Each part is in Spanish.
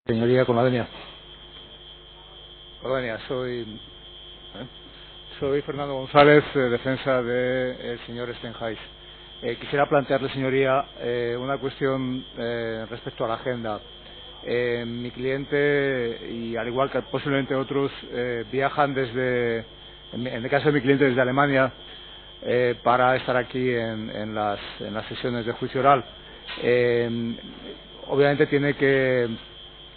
Señoría, con la venia. Soy Fernando González, defensa del señor Stenhouse. Quisiera plantearle, señoría, una cuestión respecto a la agenda. Mi cliente, y al igual que posiblemente otros, viajan en el caso de mi cliente, desde Alemania, para estar aquí en las sesiones de juicio oral. Obviamente tiene que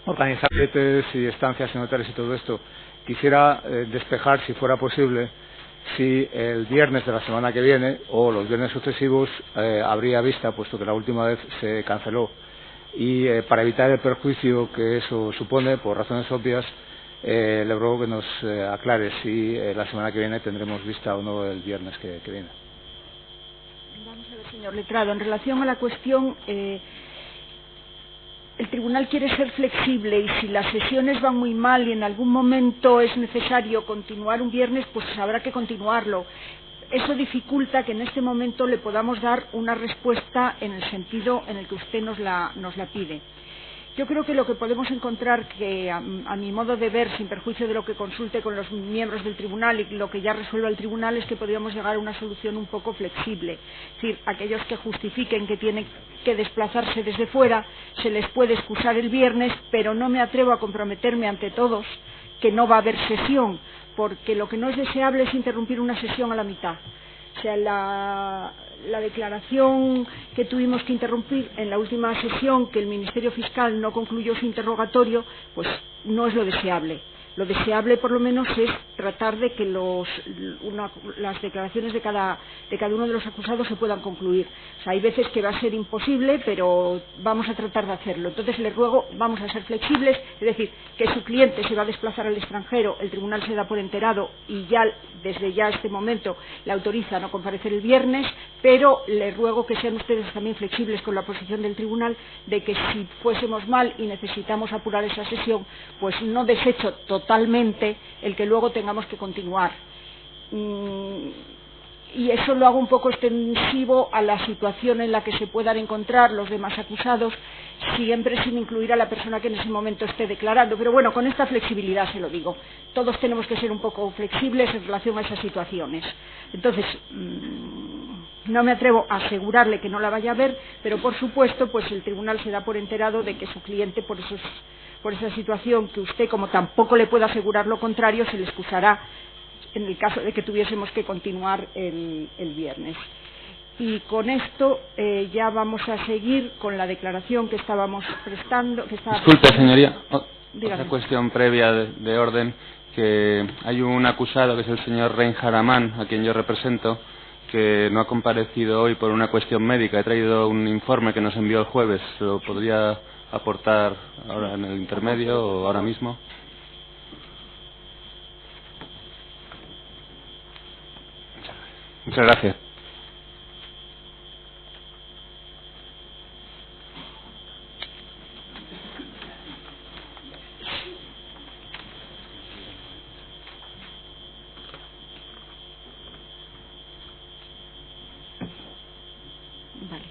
organizar billetes y estancias en hoteles y todo esto. Quisiera despejar, si fuera posible, si el viernes de la semana que viene o los viernes sucesivos habría vista, puesto que la última vez se canceló. Y para evitar el perjuicio que eso supone, por razones obvias, le ruego que nos aclare si la semana que viene tendremos vista o no el viernes que viene. Vamos a ver, señor letrado, en relación a la cuestión, el tribunal quiere ser flexible y si las sesiones van muy mal y en algún momento es necesario continuar un viernes, pues habrá que continuarlo. Eso dificulta que en este momento le podamos dar una respuesta en el sentido en el que usted nos la pide. Yo creo que lo que podemos encontrar, que a mi modo de ver, sin perjuicio de lo que consulte con los miembros del tribunal y lo que ya resuelva el tribunal, es que podríamos llegar a una solución un poco flexible. Es decir, aquellos que justifiquen que tienen que desplazarse desde fuera, se les puede excusar el viernes, pero no me atrevo a comprometerme ante todos que no va a haber sesión, porque lo que no es deseable es interrumpir una sesión a la mitad. O sea, la declaración que tuvimos que interrumpir en la última sesión, que el Ministerio Fiscal no concluyó su interrogatorio, pues no es lo deseable. Lo deseable, por lo menos, es tratar de que las declaraciones de cada uno de los acusados se puedan concluir. O sea, hay veces que va a ser imposible, pero vamos a tratar de hacerlo. Entonces, le ruego, vamos a ser flexibles, es decir, que su cliente se va a desplazar al extranjero, el tribunal se da por enterado y ya, desde ya este momento, le autoriza a no comparecer el viernes, pero le ruego que sean ustedes también flexibles con la posición del tribunal de que si fuésemos mal y necesitamos apurar esa sesión, pues no desecho totalmente el que luego tengamos que continuar. Y eso lo hago un poco extensivo a la situación en la que se puedan encontrar los demás acusados, siempre sin incluir a la persona que en ese momento esté declarando. Pero bueno, con esta flexibilidad se lo digo. Todos tenemos que ser un poco flexibles en relación a esas situaciones. Entonces, no me atrevo a asegurarle que no la vaya a ver, pero por supuesto, pues el tribunal se da por enterado de que su cliente, por esa situación que usted, como tampoco le puede asegurar lo contrario, se le excusará en el caso de que tuviésemos que continuar el viernes. Y con esto ya vamos a seguir con la declaración que estábamos prestando. Disculpe, señoría, Dígame. otra cuestión previa de orden, que hay un acusado, que es el señor Reinhard Amann, a quien yo represento, que no ha comparecido hoy por una cuestión médica. He traído un informe que nos envió el jueves. ¿Lo podría aportar ahora en el intermedio o ahora mismo? Muchas gracias. Vale.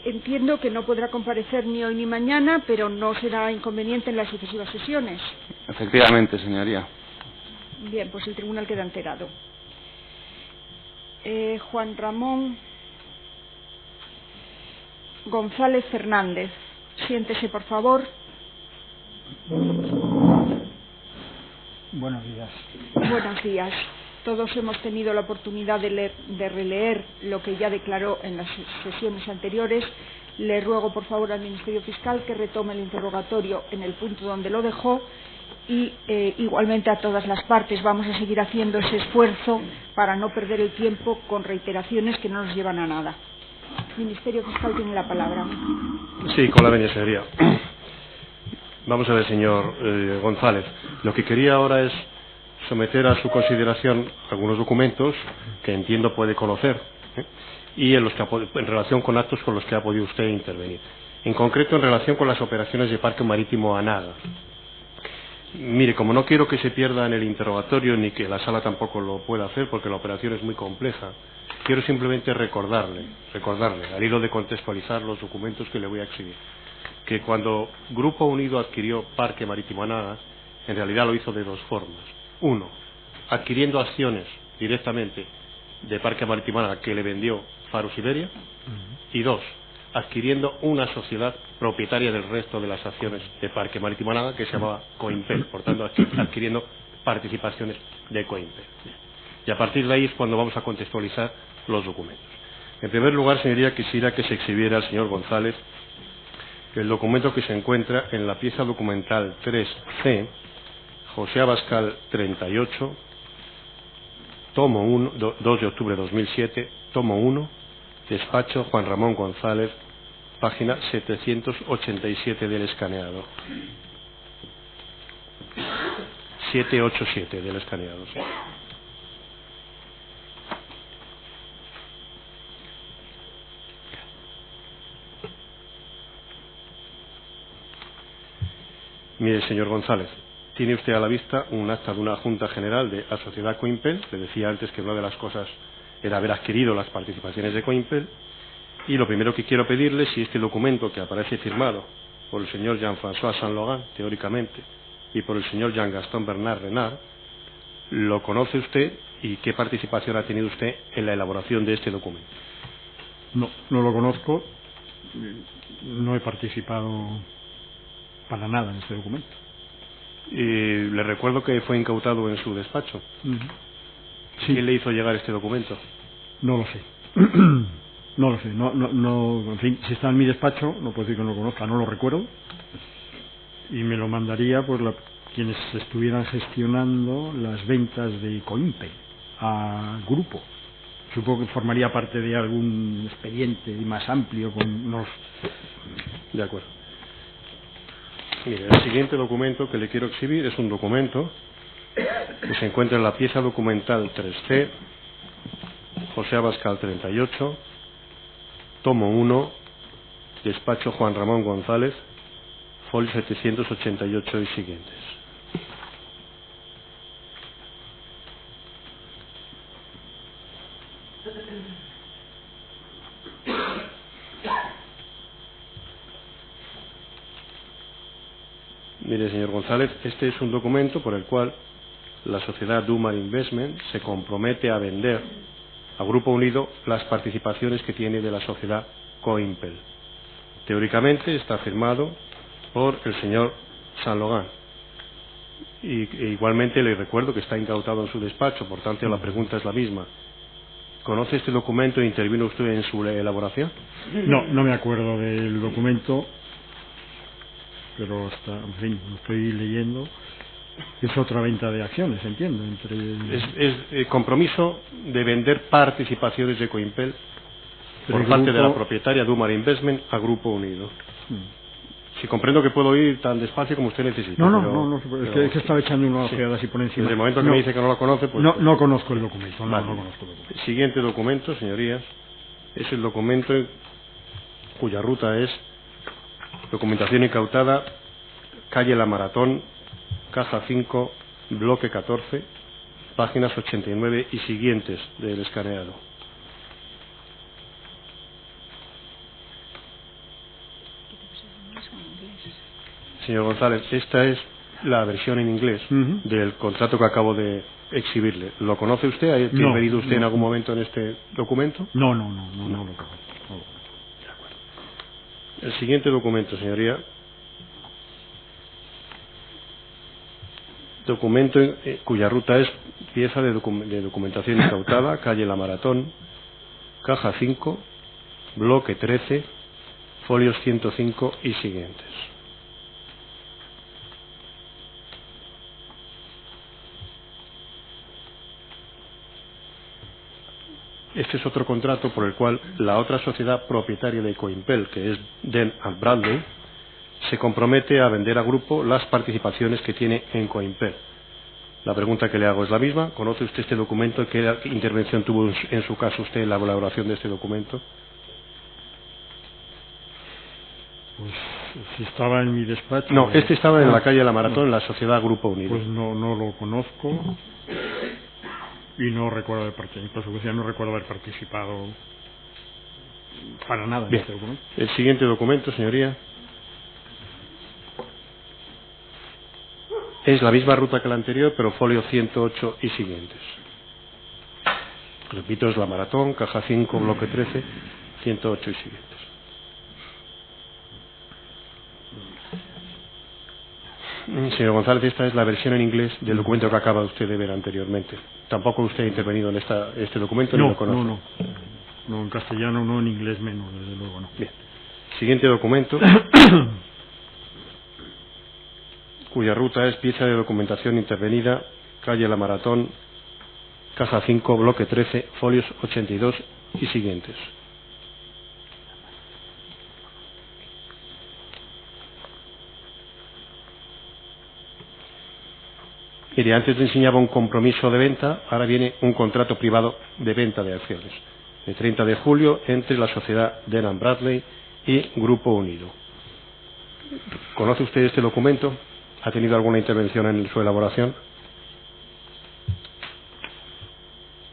Entiendo que no podrá comparecer ni hoy ni mañana, pero no será inconveniente en las sucesivas sesiones. Efectivamente, señoría. Bien, pues el tribunal queda enterado. Juan Ramón González Fernández. Siéntese, por favor. Buenos días. Buenos días. Todos hemos tenido la oportunidad de releer lo que ya declaró en las sesiones anteriores. Le ruego, por favor, al Ministerio Fiscal que retome el interrogatorio en el punto donde lo dejó y igualmente a todas las partes. Vamos a seguir haciendo ese esfuerzo para no perder el tiempo con reiteraciones que no nos llevan a nada. El Ministerio Fiscal tiene la palabra. Sí, con la venia, señoría. Vamos a ver, señor González. Lo que quería ahora es someter a su consideración algunos documentos que entiendo puede conocer, y en relación con actos con los que ha podido usted intervenir. En concreto, en relación con las operaciones de Parque Marítimo Anaga. Mire, como no quiero que se pierda en el interrogatorio, ni que la sala tampoco lo pueda hacer, porque la operación es muy compleja, quiero simplemente recordarle, al hilo de contextualizar los documentos que le voy a exhibir, que cuando Grupo Unido adquirió Parque Marítimo Anaga, en realidad lo hizo de dos formas. Uno, adquiriendo acciones directamente de Parque Marítimo Anaga que le vendió Faro Siberia, y dos, adquiriendo una sociedad propietaria del resto de las acciones de Parque Marítimo Anaga que se llamaba Coimpel, por tanto adquiriendo participaciones de Coimpel. Y a partir de ahí es cuando vamos a contextualizar los documentos. En primer lugar, señoría, quisiera que se exhibiera al señor González el documento que se encuentra en la pieza documental 3C, José Abascal 38, tomo 1, 2 de octubre de 2007, tomo 1, despacho Juan Ramón González, página 787 del escaneado. 787 del escaneado. Sí. Mire, señor González, tiene usted a la vista un acta de una Junta General de la Sociedad Coimpel. Le decía antes que una de las cosas era haber adquirido las participaciones de Coimpel. Y lo primero que quiero pedirle es si este documento, que aparece firmado por el señor Jean-François Saint-Laurent, teóricamente, y por el señor Jean-Gaston Bernard Renard, lo conoce usted y qué participación ha tenido usted en la elaboración de este documento. No, no lo conozco. No he participado para nada en este documento. Le recuerdo que fue incautado en su despacho. Sí. ¿Quién le hizo llegar este documento? No lo sé. No lo sé. No, en fin, si está en mi despacho, no puedo decir que no lo conozca, no lo recuerdo. Y me lo mandaría pues quienes estuvieran gestionando las ventas de Coimpel a grupo. Supongo que formaría parte de algún expediente más amplio con unos... De acuerdo. Mire, el siguiente documento que le quiero exhibir es un documento que se encuentra en la pieza documental 3C, José Abascal 38, tomo 1, despacho Juan Ramón González, folio 788 y siguientes. Mire, señor González, este es un documento por el cual la sociedad Dumar Investment se compromete a vender a Grupo Unido las participaciones que tiene de la sociedad Coimpel. Teóricamente está firmado por el señor Saint-Laurent. Y igualmente le recuerdo que está incautado en su despacho, por tanto la pregunta es la misma. ¿Conoce este documento e intervino usted en su elaboración? No me acuerdo del documento, pero en fin, lo estoy leyendo. Es otra venta de acciones, entiendo. Es compromiso de vender participaciones de Coimpel por parte de la propietaria Dumar Investment a Grupo Unido. Si comprendo que puedo ir tan despacio como usted necesita. No, es que estaba echando una ojeada así por encima. Desde el momento que me dice que no lo conoce, pues... No conozco el documento, vale. no conozco el documento. El siguiente documento, señorías, es el documento cuya ruta es documentación incautada, calle La Maratón, caja 5, bloque 14, páginas 89 y siguientes del escaneado. Señor González, esta es la versión en inglés del contrato que acabo de exhibirle. ¿Lo conoce usted? ¿Ha intervenido usted en algún momento en este documento? No lo conozco. De acuerdo. El siguiente documento, señoría, documento cuya ruta es pieza de documentación incautada, calle La Maratón, caja 5, bloque 13, folios 105 y siguientes. Este es otro contrato por el cual la otra sociedad propietaria de Coimpel, que es Den & Bradley, se compromete a vender a grupo las participaciones que tiene en Coimpel. La pregunta que le hago es la misma. ¿Conoce usted este documento? ¿Qué intervención tuvo en su caso usted en la elaboración de este documento? Pues si estaba en mi despacho... No, este estaba en la calle La Maratón, en la sociedad Grupo Unido. Pues no lo conozco. Y no recuerdo haber participado para nada en Bien. este documento. El siguiente documento, señoría, es la misma ruta que la anterior, pero folio 108 y siguientes. Repito, es la maratón, caja 5, bloque 13, 108 y siguientes. Señor González, esta es la versión en inglés del documento que acaba usted de ver anteriormente. Tampoco usted ha intervenido en este documento, ni lo conoce. No, en castellano no, en inglés menos, desde luego no. Bien. Siguiente documento, cuya ruta es pieza de documentación intervenida, calle La Maratón, caja 5, bloque 13, folios 82 y siguientes. Mire, antes le enseñaba un compromiso de venta, ahora viene un contrato privado de venta de acciones, de 30 de julio, entre la sociedad Dun & Bradley y Grupo Unido. ¿Conoce usted este documento? ¿Ha tenido alguna intervención en su elaboración?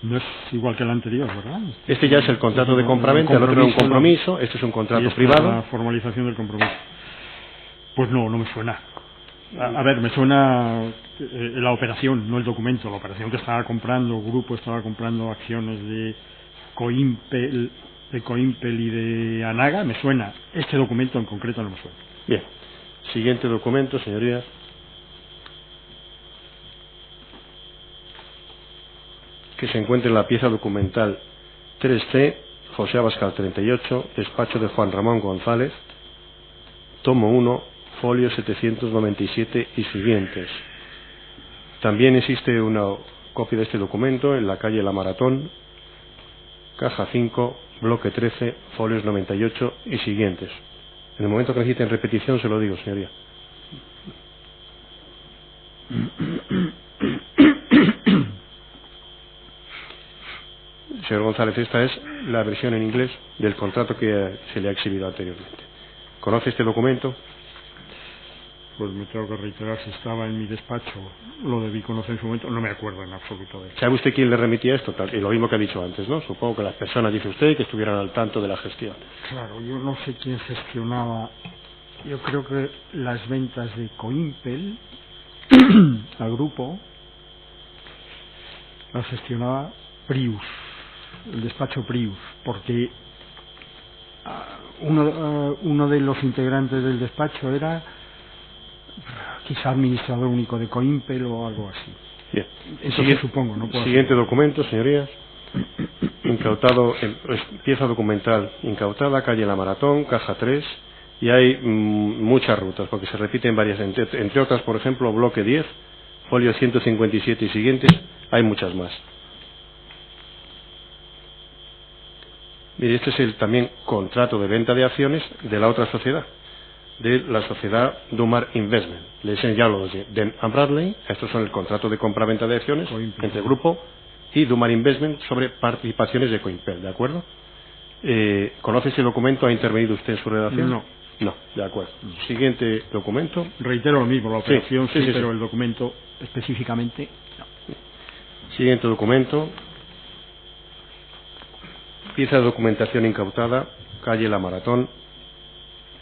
No es igual que el anterior, ¿verdad? Este ya es el contrato de compraventa, el otro era un compromiso, este es un contrato privado. La formalización del compromiso. Pues no me suena. A ver, me suena la operación, no el documento. La operación que estaba comprando, Grupo estaba comprando acciones de Coimpel y de Anaga, me suena. Este documento en concreto no me suena. Bien. Siguiente documento, señorías. Que se encuentra en la pieza documental 3C, José Abascal 38, despacho de Juan Ramón González, tomo 1, folio 797 y siguientes. También existe una copia de este documento en la calle La Maratón, caja 5, bloque 13, folios 98 y siguientes. En el momento que necesiten repetición se lo digo, señoría. Señor González, esta es la versión en inglés del contrato que se le ha exhibido anteriormente. ¿Conoce este documento? Pues me tengo que reiterar, si estaba en mi despacho, lo debí conocer en su momento, no me acuerdo en absoluto de eso. ¿Sabe usted quién le remitía esto? Y lo mismo que ha dicho antes, ¿no? Supongo que las personas, dice usted, que estuvieran al tanto de la gestión. Claro, yo no sé quién gestionaba. Yo creo que las ventas de Coimpel al grupo las gestionaba Prius, el despacho Prius, porque uno de los integrantes del despacho era quizá administrador único de Coimpel o algo así. Bien. Entonces supongo, no puedo Siguiente hacer. documento, señorías. Incautado, pieza documental incautada, calle La Maratón, caja 3, y hay muchas rutas, porque se repiten varias, entre otras, por ejemplo, bloque 10, folio 157 y siguientes, hay muchas más. Mire, este es el también contrato de venta de acciones de la otra sociedad, de la sociedad Dumar Investment. Les he enseñado los de Dun & Bradley, estos son el contrato de compra-venta de acciones entre el grupo y Dumar Investment sobre participaciones de Coimpel, ¿de acuerdo? ¿Conoce ese documento? ¿Ha intervenido usted en su redacción? No, de acuerdo. Siguiente documento. Reitero lo mismo, la operación sí, pero el documento específicamente no. Siguiente documento. Pieza de documentación incautada, calle La Maratón,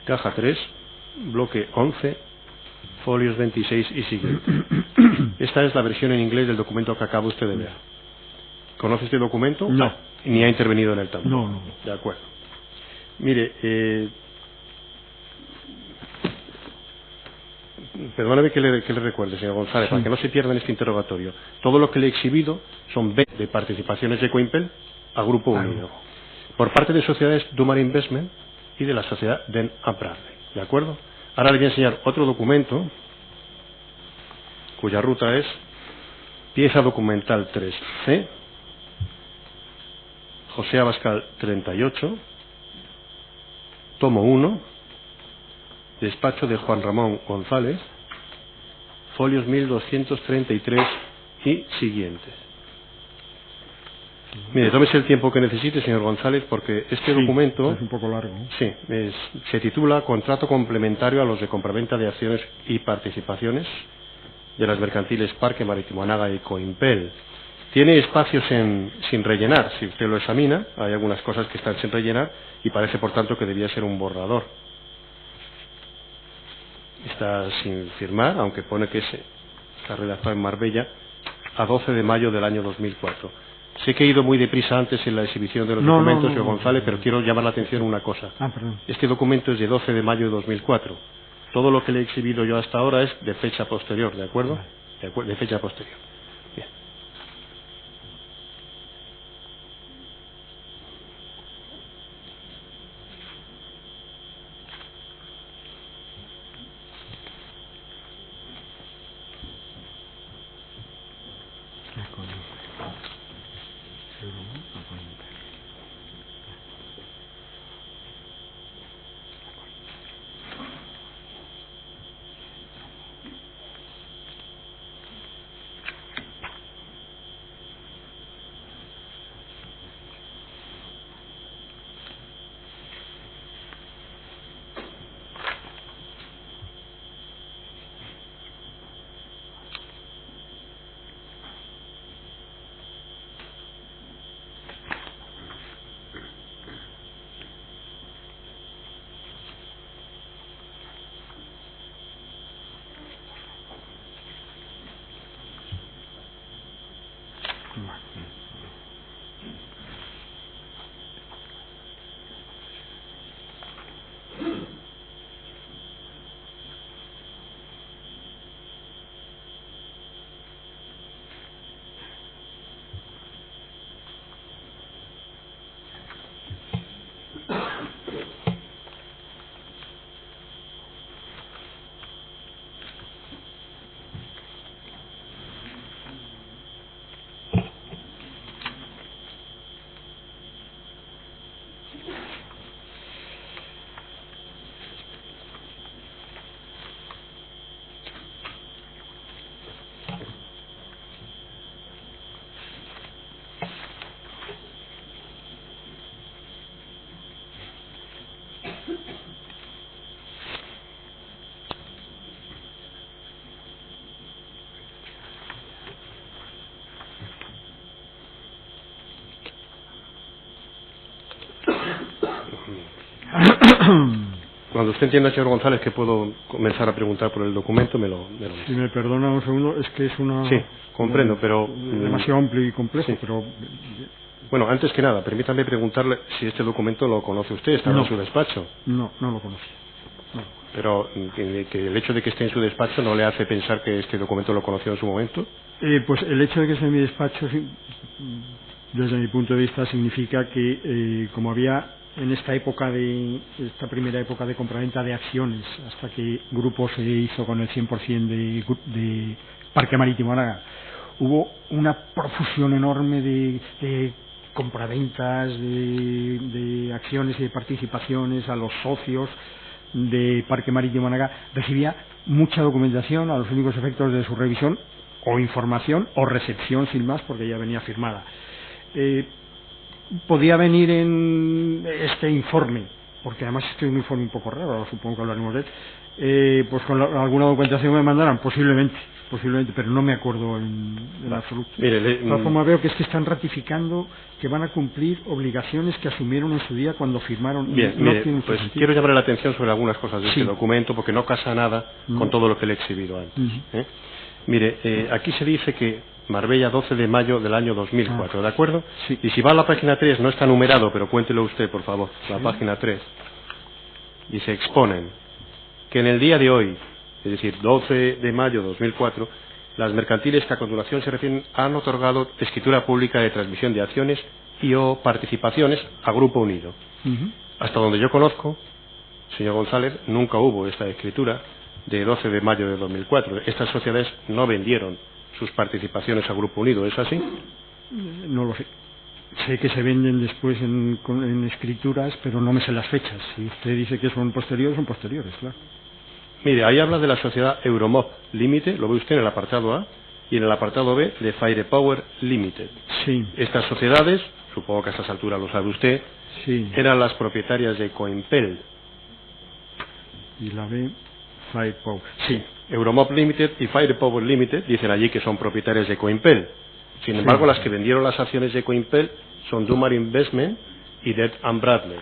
caja 3, bloque 11, folios 26 y siguientes. Esta es la versión en inglés del documento que acaba usted de ver. ¿Conoce este documento? No. Ni ha intervenido en él tampoco. No. De acuerdo. Mire, perdóneme que le recuerde, señor González, para que no se pierda en este interrogatorio. Todo lo que le he exhibido son de participaciones de Coimpel a Grupo Unido, por parte de sociedades Dumar Investment y de la sociedad Dun & Bradley. ¿De acuerdo? Ahora le voy a enseñar otro documento cuya ruta es pieza documental 3C, José Abascal 38, tomo 1, despacho de Juan Ramón González, folios 1233 y siguientes. Mire, tómese el tiempo que necesite, señor González, porque este documento es un poco largo. Sí, se titula Contrato complementario a los de compraventa de acciones y participaciones de las mercantiles Parque Marítimo Anaga y Coimpel. Tiene espacios sin rellenar. Si usted lo examina, hay algunas cosas que están sin rellenar y parece, por tanto, que debía ser un borrador. Está sin firmar, aunque pone que está redactado en Marbella a 12 de mayo del año 2004. Sé que he ido muy deprisa antes en la exhibición de los documentos, señor González, pero quiero llamar la atención en una cosa. Este documento es de 12 de mayo de 2004. Todo lo que le he exhibido yo hasta ahora es de fecha posterior, ¿de acuerdo? De fecha posterior. Bien. Cuando usted entienda, señor González, que puedo comenzar a preguntar por el documento, me lo Si me perdona un segundo, es que es una... Sí, comprendo, pero... demasiado amplio y complejo, sí. Pero... Bueno, antes que nada, permítame preguntarle si este documento lo conoce usted, ¿está en su despacho? No lo conoce. No. Pero que el hecho de que esté en su despacho no le hace pensar que este documento lo conoció en su momento. Pues el hecho de que esté en mi despacho, desde mi punto de vista, significa que como había en esta primera época de compraventa de acciones, hasta que Grupo se hizo con el 100% de Parque Marítimo Málaga, hubo una profusión enorme de compraventas de acciones y de participaciones a los socios de Parque Marítimo Málaga. Recibía mucha documentación a los únicos efectos de su revisión o información o recepción sin más, porque ya venía firmada. Podía venir en este informe, porque además este es un informe un poco raro, supongo que hablaremos de él, pues con alguna documentación me mandaran, posiblemente, pero no me acuerdo en absoluto. Mire, de todas formas veo que es que están ratificando que van a cumplir obligaciones que asumieron en su día cuando firmaron. Bien, pues quiero llamar la atención sobre algunas cosas de este documento, porque no casa nada con todo lo que le he exhibido antes. Mire, aquí se dice que Marbella, 12 de mayo del año 2004, ¿de acuerdo? Sí. Y si va a la página 3, no está numerado, pero cuéntelo usted, por favor, la página 3. Y se exponen que en el día de hoy, es decir, 12 de mayo de 2004, las mercantiles que a continuación se refieren han otorgado escritura pública de transmisión de acciones y o participaciones a Grupo Unido. Hasta donde yo conozco, señor González, nunca hubo esta escritura de 12 de mayo de 2004. Estas sociedades no vendieron sus participaciones a Grupo Unido, ¿es así? No lo sé. Sé que se venden después en escrituras, pero no me sé las fechas. Si usted dice que son posteriores, son posteriores, claro. Mire, ahí habla de la sociedad Euromop Limited, lo ve usted en el apartado A, y en el apartado B de Firepower Limited. Sí. Estas sociedades, supongo que a estas alturas lo sabe usted, eran las propietarias de Coimpel. Y la B, Firepower. Sí. Euromop Limited y Firepower Limited dicen allí que son propietarios de Coimpel. Sin embargo, las que vendieron las acciones de Coimpel son Dumar Investment y Dun & Bradley.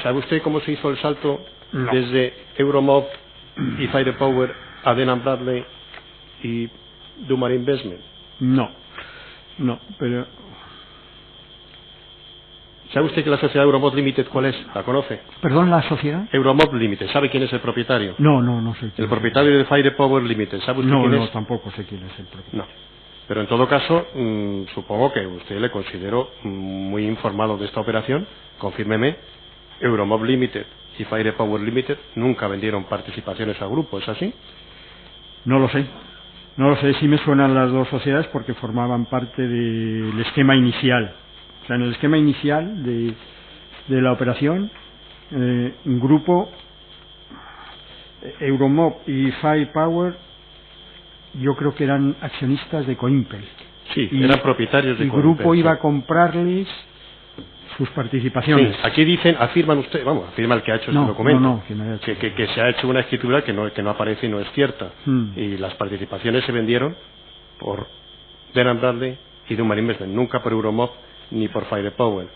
¿Sabe usted cómo se hizo el salto desde Euromob y Firepower a Dun & Bradley y Dumar Investment? No, pero... ¿Sabe usted que la sociedad Euromob Limited cuál es? ¿La conoce? ¿Perdón, la sociedad? Euromob Limited. ¿Sabe quién es el propietario? No sé quién El propietario de Firepower Limited. ¿Sabe usted quién es? No, tampoco sé quién es el propietario. No. Pero en todo caso, supongo que usted le considero muy informado de esta operación. Confírmeme, Euromob Limited y Firepower Limited nunca vendieron participaciones al grupo, ¿es así? No lo sé, sí me suenan las dos sociedades porque formaban parte del esquema inicial. O sea, en el esquema inicial de la operación, un grupo, Euromob y Firepower, yo creo que eran accionistas de Coimpel. Sí, eran propietarios de Coimpel. El grupo iba a comprarles sus participaciones. Sí, aquí afirman usted, afirma el que ha hecho este documento, que se ha hecho una escritura que no aparece y no es cierta. Y las participaciones se vendieron por Dun & Bradley y Dumar Investment, nunca por Euromob ni por Firepower.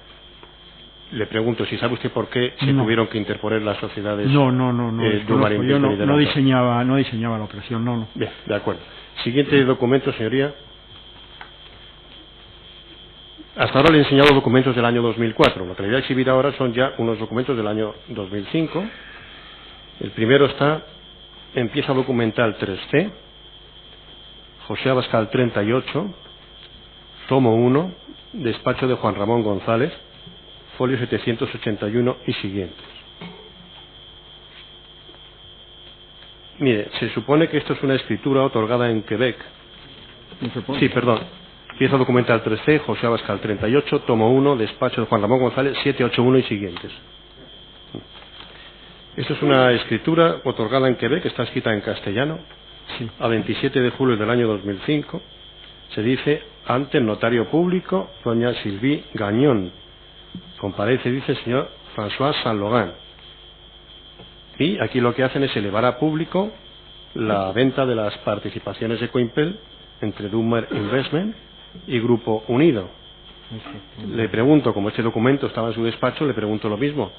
Le pregunto si sabe usted por qué se tuvieron que interponer las sociedades. Dumar Investment. Yo no diseñaba la operación, no. Bien, de acuerdo. Siguiente documento, señoría. Hasta ahora le he enseñado documentos del año 2004. Lo que le voy a exhibir ahora son ya unos documentos del año 2005. El primero en pieza documental 3C, José Abascal 38, tomo 1, despacho de Juan Ramón González, folio 781 y siguientes. Mire, se supone que esto es una escritura otorgada en Quebec. Sí, perdón. Pieza documental 3C, José Abascal 38, tomo 1, despacho de Juan Ramón González, 781 y siguientes. Esto es una escritura otorgada en Quebec, está escrita en castellano, a 27 de julio del año 2005. Se dice, ante el notario público, doña Sylvie Gagnon. Comparece, dice el señor François Saint-Laurent. Y aquí lo que hacen es elevar a público la venta de las participaciones de Coimpel entre Dumar Investment y Grupo Unido. Le pregunto, como este documento estaba en su despacho, le pregunto lo mismo.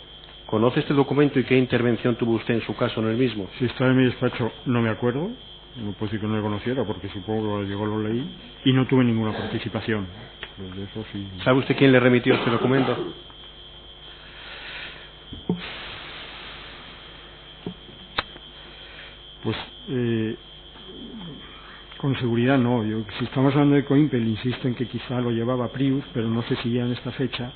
¿Conoce este documento y qué intervención tuvo usted en su caso en el mismo? Si está en mi despacho, no me acuerdo. No puedo decir que no le conociera, porque supongo que llegó, lo leí, y no tuve ninguna participación. Pues de eso sí. ¿Sabe usted quién le remitió este documento? Pues, con seguridad no. Si estamos hablando de Coimpel, insisto en que quizá lo llevaba Prius, pero no sé si ya en esta fecha.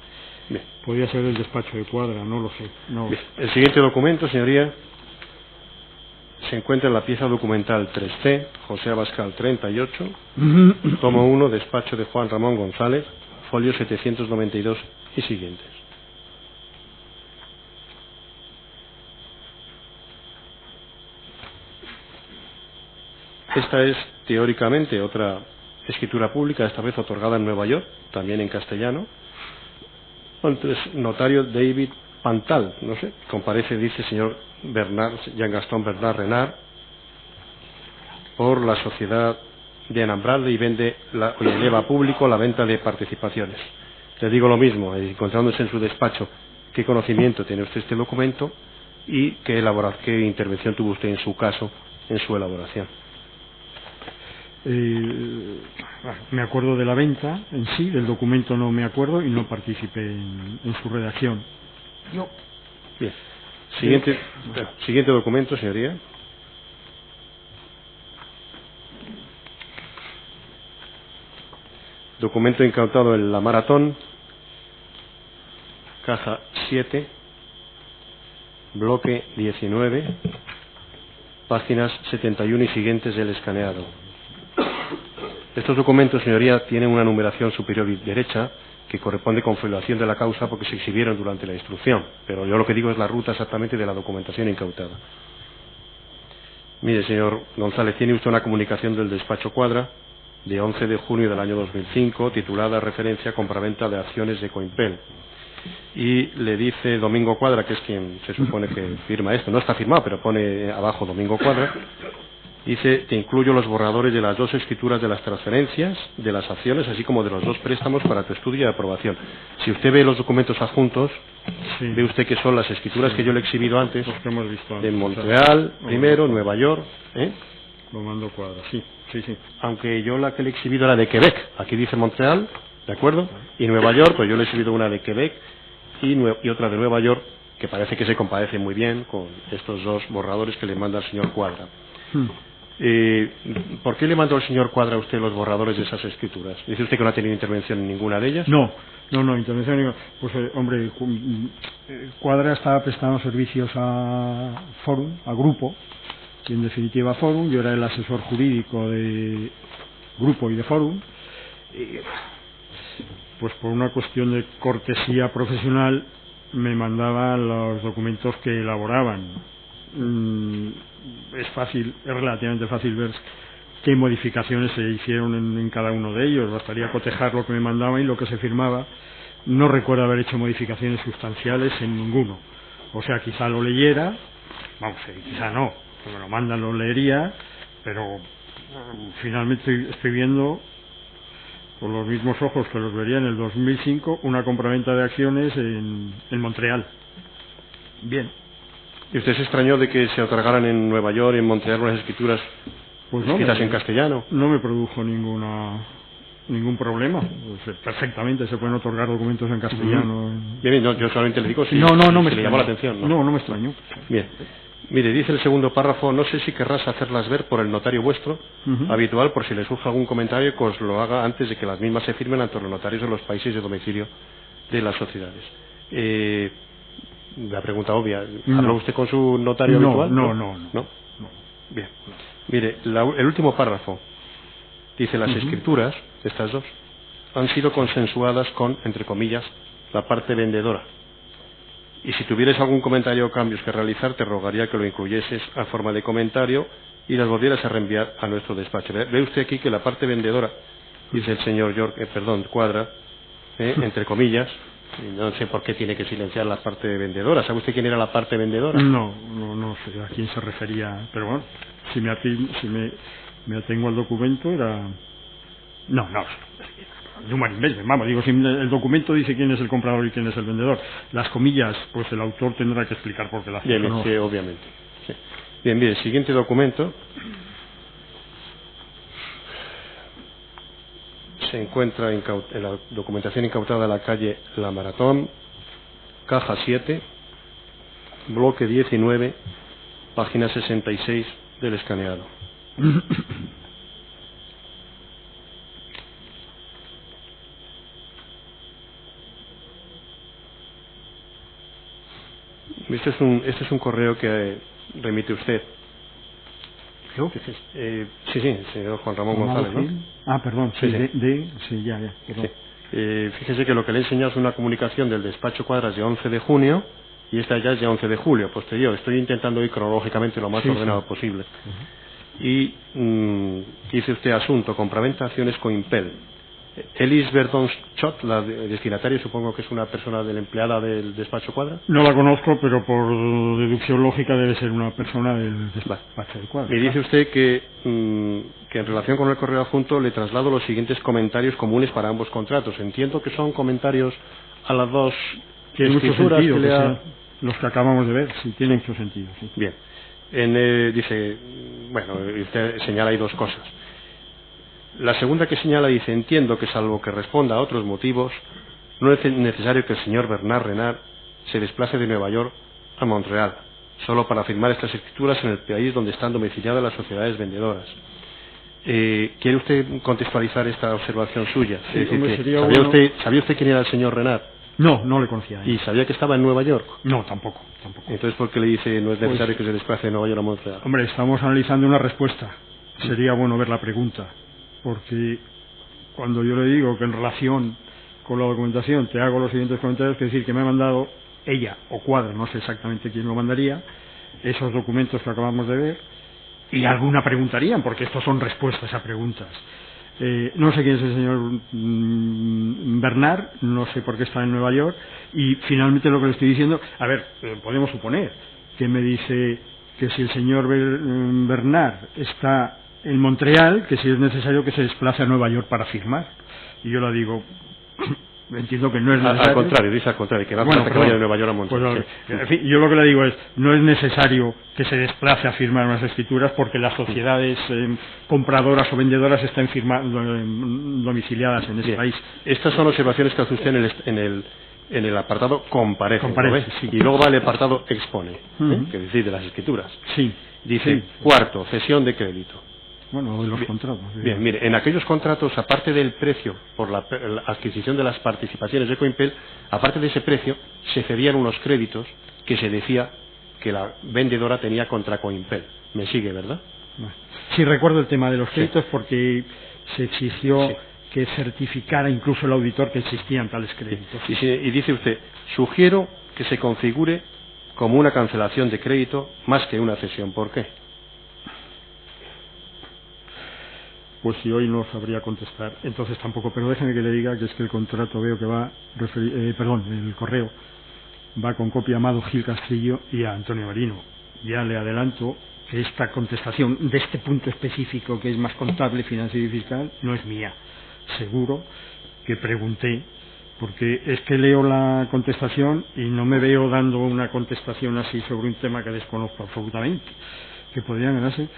Bien. Podría ser el despacho de Cuadra, no lo sé. No. Bien. El siguiente documento, señoría, se encuentra en la pieza documental 3C, José Abascal 38, tomo 1, despacho de Juan Ramón González, folio 792 y siguientes. Esta es teóricamente otra escritura pública, esta vez otorgada en Nueva York, también en castellano. Entonces, notario David Pantal, no sé, comparece, dice el señor Jean-Gaston Bernard Renard, por la sociedad de Dun & Bradley y eleva a público la venta de participaciones. Le digo lo mismo, encontrándose en su despacho, qué conocimiento tiene usted este documento y qué intervención tuvo usted en su caso, en su elaboración. Me acuerdo de la venta en sí, del documento no me acuerdo y no participé en su redacción. No. Bien. Siguiente documento, señoría. Documento incautado en la Maratón, caja 7, bloque 19, páginas 71 y siguientes del escaneado. Estos documentos, señoría, tienen una numeración superior y derecha que corresponde con filiación de la causa porque se exhibieron durante la instrucción, pero yo lo que digo es la ruta exactamente de la documentación incautada. Mire, señor González, tiene usted una comunicación del despacho Cuadra de 11 de junio del año 2005 titulada Referencia a compraventa de acciones de Coimpel. Y le dice Domingo Cuadra, que es quien se supone que firma esto, no está firmado, pero pone abajo Domingo Cuadra, Dice, te incluyo los borradores de las 2 escrituras de las transferencias, de las acciones, así como de los 2 préstamos para tu estudio y aprobación. Si usted ve los documentos adjuntos, Sí. ve usted que son las escrituras que yo le he exhibido antes, Los que hemos visto de antes. Montreal, primero, Nueva York, Lo mando Cuadra, sí. aunque yo la que le he exhibido era de Quebec, aquí dice Montreal, ¿de acuerdo? Y Nueva York, pues yo le he exhibido una de Quebec y otra de Nueva York, que parece que se compadece muy bien con estos 2 borradores que le manda el señor Cuadra. ¿Por qué le mandó el señor Cuadra a usted los borradores de esas escrituras? ¿Dice usted que no ha tenido intervención en ninguna de ellas? No, intervención ninguna. Pues, hombre, Cuadra estaba prestando servicios a Forum, a Grupo, y en definitiva Forum. Yo era el asesor jurídico de Grupo y de Forum. Y, pues por una cuestión de cortesía profesional me mandaban los documentos que elaboraban. Es relativamente fácil ver qué modificaciones se hicieron en cada uno de ellos. Bastaría cotejar lo que me mandaban y lo que se firmaba. No recuerdo haber hecho modificaciones sustanciales en ninguno. O sea, quizá lo leyera, quizá no, me lo mandan, lo leería, pero finalmente estoy viendo por los mismos ojos que los vería en el 2005 una compraventa de acciones en Montreal. Bien. ¿Y usted se extrañó de que se otorgaran en Nueva York y en Montreal unas escrituras escritas en castellano? No me produjo ningún problema. Pues, perfectamente se pueden otorgar documentos en castellano. Bien, no, yo solamente le digo si me le llamó la atención. No me extrañó. Bien. Mire, dice el segundo párrafo, no sé si querrás hacerlas ver por el notario vuestro, habitual, por si le surge algún comentario, que os lo haga antes de que las mismas se firmen ante los notarios de los países de domicilio de las sociedades. La pregunta obvia, ¿habló usted con su notario habitual? No. Bien. Mire, el último párrafo dice, las escrituras, estas 2, han sido consensuadas con, entre comillas, la parte vendedora. Y si tuvieras algún comentario o cambios que realizar, te rogaría que lo incluyeses a forma de comentario y las volvieras a reenviar a nuestro despacho. Ve usted aquí que la parte vendedora, dice el señor Cuadra, entre comillas, no sé por qué tiene que silenciar la parte vendedora. ¿Sabe usted quién era la parte vendedora? No sé a quién se refería, pero bueno, si me atengo al documento era... No, si el documento dice quién es el comprador y quién es el vendedor. Las comillas, pues el autor tendrá que explicar por qué las hace. Bien, sí, obviamente. Sí. Bien, mire, siguiente documento se encuentra en la documentación incautada de la calle La Maratón, caja 7, bloque 19, página 66 del escaneado. Este es un correo que remite usted. ¿Yo? Sí, señor Juan Ramón González, ¿no? Perdón, sí. Ya, perdón. Fíjese que lo que le he enseñado es una comunicación del despacho Cuadras de 11 de junio y esta ya es de 11 de julio, posterior. Estoy intentando ir cronológicamente lo más ordenado posible. Y dice usted asunto, compraventa acciones con Impel. Elis Verdon-Schott, la destinataria, supongo que es una persona empleada del despacho Cuadra. No la conozco, pero por deducción lógica debe ser una persona del despacho de Cuadra. Me dice usted que en relación con el correo adjunto le traslado los siguientes comentarios comunes para ambos contratos. Entiendo que son comentarios a las 2 escrituras que los que acabamos de ver, sí, tienen mucho sentido. Sí. Bien. Dice, bueno, usted señala ahí 2 cosas. La segunda que señala dice, entiendo que salvo que responda a otros motivos, no es necesario que el señor Bernard Renard se desplace de Nueva York a Montreal, solo para firmar estas escrituras en el país donde están domiciliadas las sociedades vendedoras. ¿Quiere usted contextualizar esta observación suya? Sí, es decir, ¿sabía usted quién era el señor Renard? No le conocía. ¿Y sabía que estaba en Nueva York? No, tampoco. Entonces, ¿por qué le dice no es necesario que se desplace de Nueva York a Montreal? Hombre, estamos analizando una respuesta. Sería bueno ver la pregunta. Porque cuando yo le digo que en relación con la documentación te hago los siguientes comentarios, que decir que me ha mandado ella o Cuadra, no sé exactamente quién lo mandaría, esos documentos que acabamos de ver, y alguna preguntarían, porque estos son respuestas a preguntas. No sé quién es el señor Bernard, no sé por qué está en Nueva York, y finalmente lo que le estoy diciendo, a ver, podemos suponer que me dice que si el señor Bernard está en Montreal, que si es necesario que se desplace a Nueva York para firmar. Y yo le digo, entiendo que no es necesario. Al contrario, dice al contrario, que va a que vaya de Nueva York a Montreal. Pues, en fin, yo lo que le digo es, no es necesario que se desplace a firmar unas escrituras porque las sociedades compradoras o vendedoras están domiciliadas en ese país. Estas son observaciones que hace usted en el apartado comparece, sí. Y luego va el apartado expone, que decide las escrituras. Sí. Dice, sí. Cuarto, cesión de crédito. Bueno, de los contratos. Bien, mire, en aquellos contratos, aparte del precio por la adquisición de las participaciones de Coimpel, aparte de ese precio, se cedían unos créditos que se decía que la vendedora tenía contra Coimpel. ¿Me sigue, verdad? Sí, recuerdo el tema de los créditos porque se exigió que certificara incluso el auditor que existían tales créditos. Y dice usted, sugiero que se configure como una cancelación de crédito más que una cesión. ¿Por qué? Pues si hoy no sabría contestar, entonces tampoco, pero déjeme que le diga que es que el contrato veo que va, el correo va con copia a Amado Gil Castillo y a Antonio Merino. Ya le adelanto que esta contestación de este punto específico que es más contable, financiero y fiscal no es mía. Seguro que pregunté, porque es que leo la contestación y no me veo dando una contestación así sobre un tema que desconozco absolutamente, que podrían ganarse.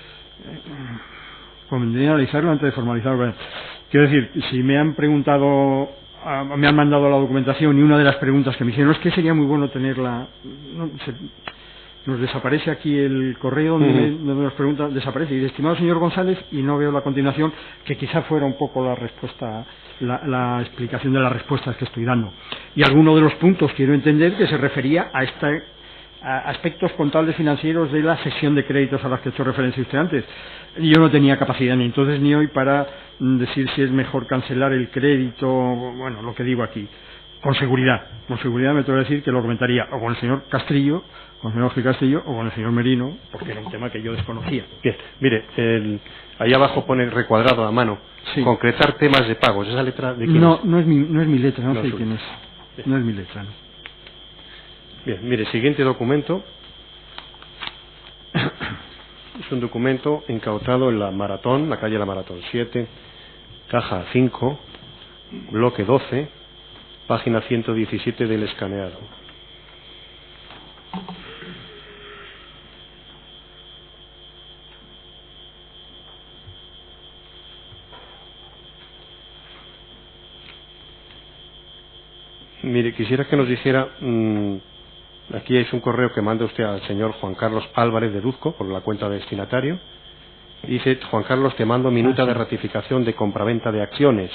Convendría analizarlo antes de formalizarlo. Quiero decir, si me han preguntado, me han mandado la documentación y una de las preguntas que me hicieron es que sería muy bueno tenerla. Nos desaparece aquí el correo donde nos pregunta, desaparece. Y dice, estimado señor González, y no veo la continuación, que quizá fuera un poco la respuesta, la explicación de las respuestas que estoy dando. Y alguno de los puntos quiero entender que se refería a aspectos contables financieros de la cesión de créditos a las que he hecho referencia usted antes. Yo no tenía capacidad ni entonces ni hoy para decir si es mejor cancelar el crédito, bueno, lo que digo aquí. Con seguridad me tengo que decir que lo comentaría o con el señor Castillo, con el señor Gil Castillo o con el señor Merino, porque era un tema que yo desconocía. Bien, mire, ahí abajo pone recuadrado a mano, concretar temas de pagos. ¿Esa letra de quién es? No es mi letra, no sé quién es. No es mi letra, no. Bien, mire, siguiente documento. Es un documento incautado en la Maratón, la calle La Maratón 7, caja 5, bloque 12, página 117 del escaneado. Mire, quisiera que nos dijera... Aquí es un correo que manda usted al señor Juan Carlos Álvarez de Duzco por la cuenta de destinatario. Dice, Juan Carlos, te mando minuta de ratificación de compraventa de acciones.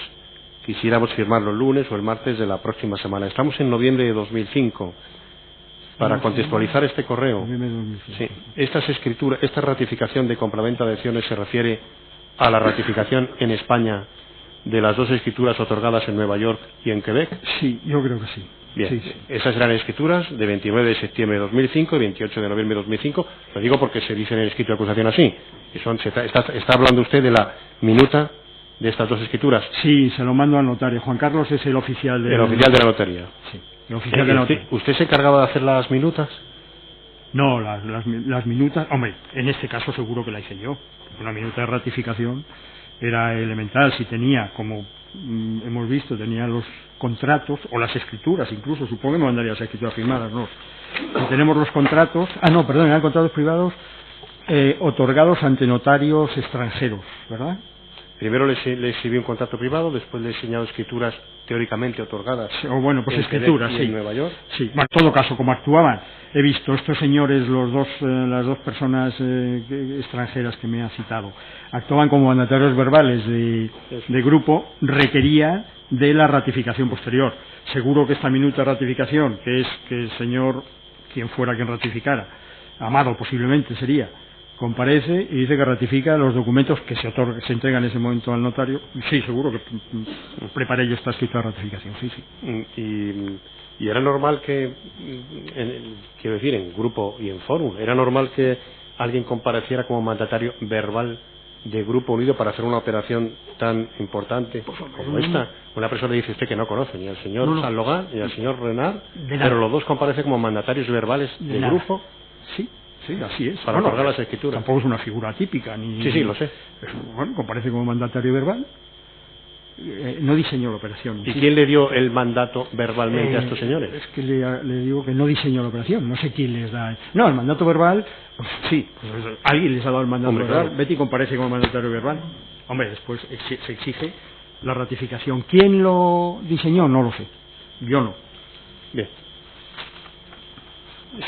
Quisiéramos firmarlo el lunes o el martes de la próxima semana. Estamos en noviembre de 2005. Para contextualizar este correo, sí, esta ratificación de compraventa de acciones se refiere a la ratificación en España de las dos escrituras otorgadas en Nueva York y en Quebec. Sí, yo creo que sí. Bien, sí. Esas eran escrituras de 29 de septiembre de 2005 y 28 de noviembre de 2005. Lo digo porque se dice en el escrito de acusación así. Está hablando usted de la minuta de estas dos escrituras. Sí, se lo mando al notario. Juan Carlos es el oficial de... El oficial de la notaría. Sí, el oficial de la notaría. ¿Usted se encargaba de hacer las minutas? No, las minutas... Hombre, en este caso seguro que la hice yo. Una minuta de ratificación era elemental. Si tenía, como hemos visto, tenía los contratos o las escrituras, incluso supongo que me mandaría las escrituras firmadas, no. Si tenemos los contratos, eran contratos privados otorgados ante notarios extranjeros, ¿verdad? Primero le escribí un contrato privado, después le he enseñado escrituras teóricamente otorgadas. Sí, o bueno, pues escrituras, sí. En Nueva York. Sí, bueno, en todo caso, como actuaban, he visto estos señores, las dos personas extranjeras que me ha citado, actuaban como mandatarios verbales de grupo, requería de la ratificación posterior. Seguro que esta minuta de ratificación, que es que el señor, quien fuera quien ratificara, Amado posiblemente sería, comparece y dice que ratifica los documentos que se entregan en ese momento al notario. Sí, seguro que preparé yo esta escrita de ratificación, sí. Y era normal que, quiero decir, en grupo y en fórum, era normal que alguien compareciera como mandatario verbal de Grupo Unido para hacer una operación tan importante como esta. Una persona dice usted que no conoce ni al señor San Logan ni al señor Renard, pero los dos comparecen como mandatarios verbales de grupo. Sí. Sí, así es. Para otorgar las escrituras. Tampoco es una figura típica. Sí, lo sé. Bueno, comparece como mandatario verbal. No diseñó la operación. ¿Y quién le dio el mandato verbalmente a estos señores? Es que le digo que no diseñó la operación. No sé quién les da. No, el mandato verbal, pues sí. Pues, alguien les ha dado el mandato verbal. Claro. Betty comparece como mandatario verbal. Hombre, después se exige la ratificación. ¿Quién lo diseñó? No lo sé. Yo no. Bien.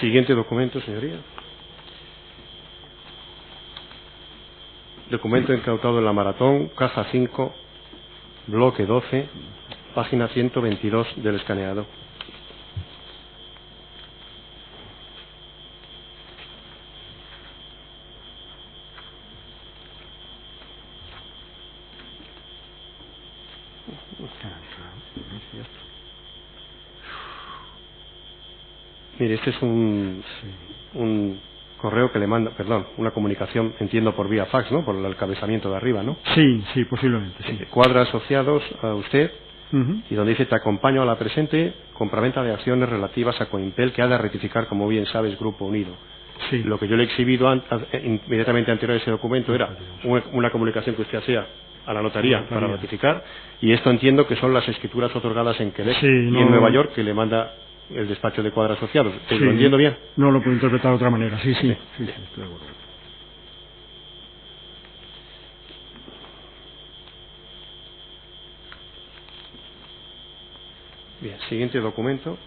Siguiente documento, señoría. Documento incautado en la Maratón, caja 5, bloque 12, página 122 del escaneado. Mire, este es un correo que le manda, perdón, una comunicación, entiendo, por vía fax, ¿no? Por el encabezamiento de arriba, ¿no? Sí, posiblemente, sí. Cuadra asociados a usted, y donde dice: te acompaño a la presente compraventa de acciones relativas a Coimpel, que ha de rectificar, como bien sabes, Grupo Unido. Sí. Lo que yo le he exhibido inmediatamente anterior a ese documento era una comunicación que usted hacía a la notaría para ratificar, y esto entiendo que son las escrituras otorgadas en Quebec y en Nueva York, que le manda el despacho de Cuadra asociados. ¿Lo entiendo bien? No lo puedo interpretar de otra manera. Sí, estoy de acuerdo. Bien, siguiente documento.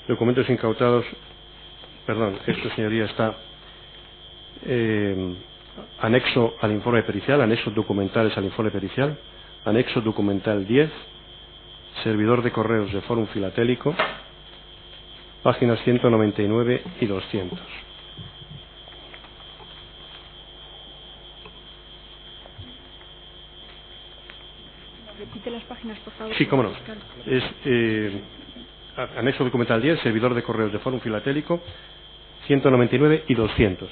Documentos incautados. Perdón, esto, señoría, está anexo al informe pericial, anexos documentales al informe pericial, anexo documental 10, servidor de correos de Fórum Filatélico, páginas 199 y 200. Repite las páginas, por favor. Sí, cómo no. Es anexo documental 10, servidor de correos de Fórum Filatélico, 199 y 200.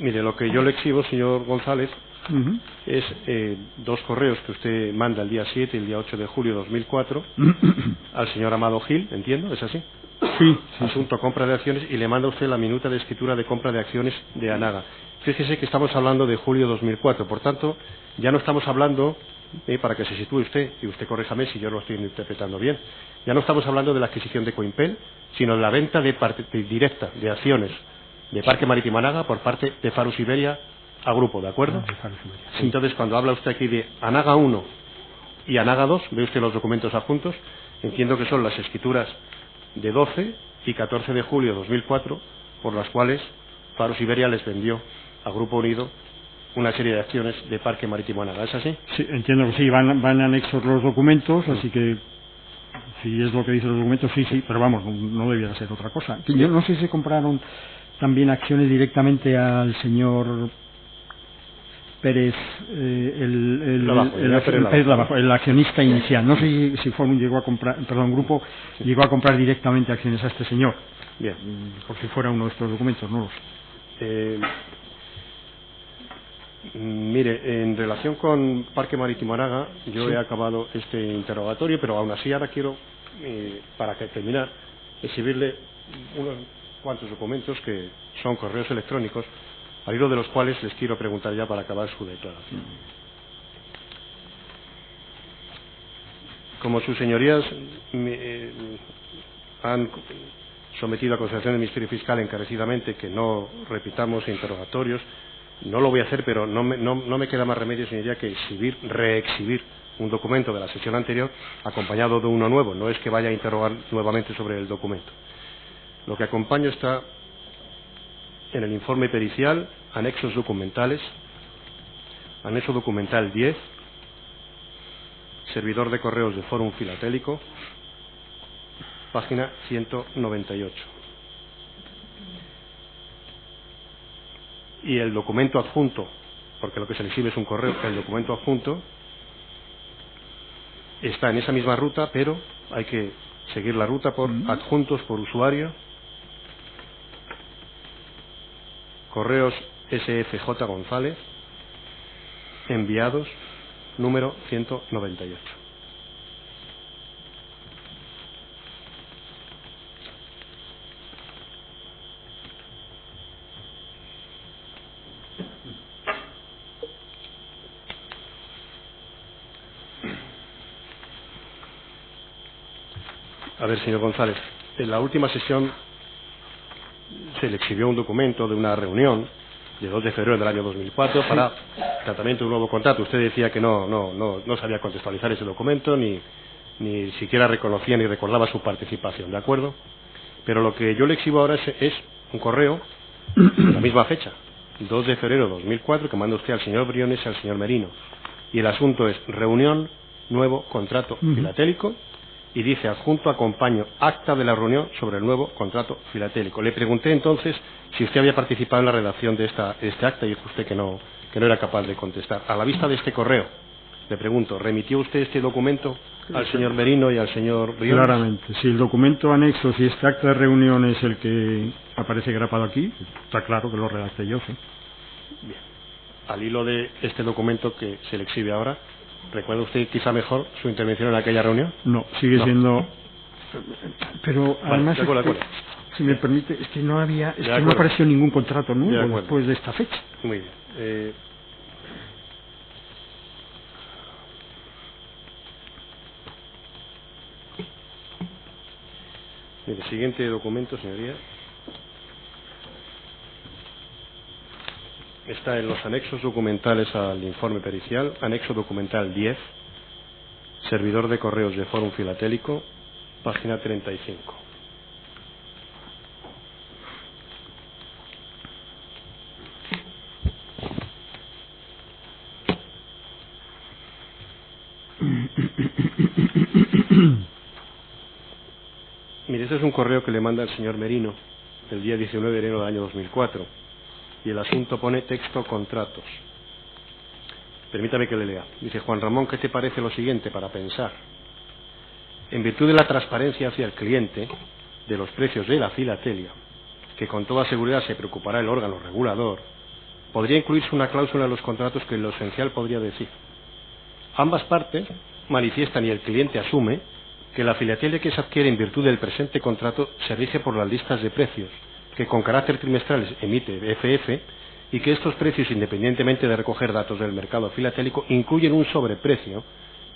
Mire, lo que yo le exhibo, señor González, es dos correos que usted manda el día 7 y el día 8 de julio de 2004 al señor Amado Gil, entiendo, ¿es así? Sí. Asunto compra de acciones, y le manda usted la minuta de escritura de compra de acciones de Anaga. Fíjese que estamos hablando de julio de 2004, por tanto, ya no estamos hablando, para que se sitúe usted, y usted corríjame si yo lo estoy interpretando bien, ya no estamos hablando de la adquisición de Coimpel, sino de la venta directa de acciones de Parque Marítimo Anaga por parte de Farus Iberia a Grupo, ¿de acuerdo? Sí. Entonces, cuando habla usted aquí de Anaga 1 y Anaga 2, ve usted los documentos adjuntos, entiendo que son las escrituras de 12 y 14 de julio de 2004, por las cuales Farus Iberia les vendió a Grupo Unido una serie de acciones de Parque Marítimo Anaga. ¿Es así? Sí, entiendo que sí, van anexos los documentos, así que si es lo que dicen los documentos, sí, pero vamos, no debiera ser otra cosa. Yo no sé si compraron también acciones directamente al señor Pérez, el accionista inicial. No sé si Fórum llegó a comprar, Grupo llegó a comprar directamente acciones a este señor. Bien. Por si fuera uno de estos documentos, no lo sé. Mire, en relación con Parque Marítimo Anaga, yo he acabado este interrogatorio, pero aún así ahora quiero, para terminar, exhibirle unos cuantos documentos que son correos electrónicos, al hilo de los cuales les quiero preguntar ya para acabar su declaración. Como sus señorías han sometido a consideración del Ministerio Fiscal encarecidamente que no repitamos interrogatorios, no lo voy a hacer, pero no me queda más remedio, señoría, que reexhibir un documento de la sesión anterior acompañado de uno nuevo. No es que vaya a interrogar nuevamente sobre el documento. Lo que acompaño está en el informe pericial, anexos documentales, anexo documental 10, servidor de correos de Fórum Filatélico, página 198. Y el documento adjunto, porque lo que se le exhibe es un correo, el documento adjunto está en esa misma ruta, pero hay que seguir la ruta por adjuntos por usuario. Correos SFJ González, enviados, número 198. A ver, señor González, en la última sesión se le exhibió un documento de una reunión de 2 de febrero del año 2004 para tratamiento de un nuevo contrato. Usted decía que no sabía contextualizar ese documento, ni siquiera reconocía ni recordaba su participación, ¿de acuerdo? Pero lo que yo le exhibo ahora es un correo de la misma fecha, 2 de febrero de 2004, que manda usted al señor Briones y al señor Merino. Y el asunto es reunión, nuevo contrato filatélico, y dice adjunto acompaño acta de la reunión sobre el nuevo contrato filatélico. Le pregunté entonces si usted había participado en la redacción de este acta y dijo usted que no era capaz de contestar. A la vista de este correo, le pregunto, ¿remitió usted este documento al señor Merino y al señor Briones? Claramente, si el documento anexo, si este acta de reunión es el que aparece grapado aquí, está claro que lo redacté yo, sí. Bien. Al hilo de este documento que se le exhibe ahora, ¿recuerda usted quizá mejor su intervención en aquella reunión? No, sigue siendo... Pero además, de acuerdo. Si me permite, es que no apareció ningún contrato nuevo después de esta fecha. Muy bien. El siguiente documento, señoría, está en los anexos documentales al informe pericial, anexo documental 10, servidor de correos de Fórum Filatélico, página 35. Mire, este es un correo que le manda el señor Merino el día 19 de enero del año 2004 y el asunto pone texto contratos. Permítame que le lea. Dice: Juan Ramón, ¿qué te parece lo siguiente para pensar? En virtud de la transparencia hacia el cliente de los precios de la filatelia, que con toda seguridad se preocupará el órgano regulador, podría incluirse una cláusula en los contratos que en lo esencial podría decir: ambas partes manifiestan y el cliente asume que la filatelia que se adquiere en virtud del presente contrato se rige por las listas de precios que con carácter trimestral emite FF y que estos precios, independientemente de recoger datos del mercado filatélico, incluyen un sobreprecio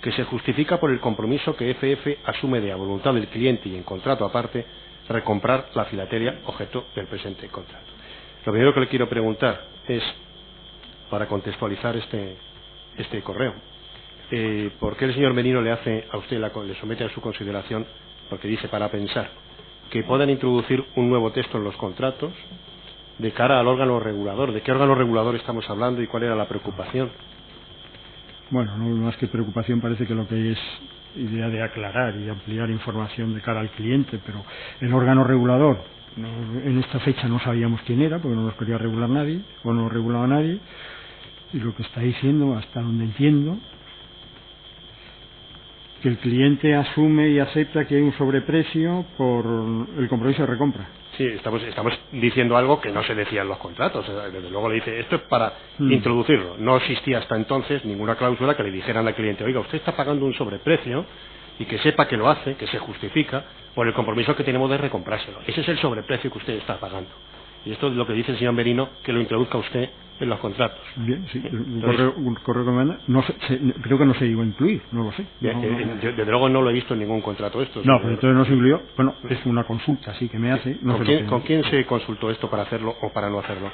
que se justifica por el compromiso que FF asume de a voluntad del cliente y en contrato aparte recomprar la filatelia objeto del presente contrato. Lo primero que le quiero preguntar es, para contextualizar este correo, ¿por qué el señor Merino le hace a usted, le somete a su consideración, porque dice para pensar, que puedan introducir un nuevo texto en los contratos de cara al órgano regulador? ¿De qué órgano regulador estamos hablando y cuál era la preocupación? Bueno, no más que preocupación, parece que lo que hay es idea de aclarar y ampliar información de cara al cliente, pero el órgano regulador, en esta fecha no sabíamos quién era, porque no nos quería regular nadie, o no regulaba nadie, y lo que está diciendo, hasta donde entiendo, que el cliente asume y acepta que hay un sobreprecio por el compromiso de recompra. Sí, estamos diciendo algo que no se decía en los contratos. Desde luego le dice, esto es para introducirlo. No existía hasta entonces ninguna cláusula que le dijeran al cliente: oiga, usted está pagando un sobreprecio, y que sepa que lo hace, que se justifica por el compromiso que tenemos de recomprárselo. Ese es el sobreprecio que usted está pagando. Y esto es lo que dice el señor Merino, que lo introduzca usted en los contratos. Bien, sí, un correo que me manda, creo que no se iba a incluir, no lo sé. Yo, desde luego no lo he visto en ningún contrato esto. No, pero entonces no se incluyó. Bueno, es una consulta, sí, que me hace. ¿Con quién se consultó esto para hacerlo o para no hacerlo?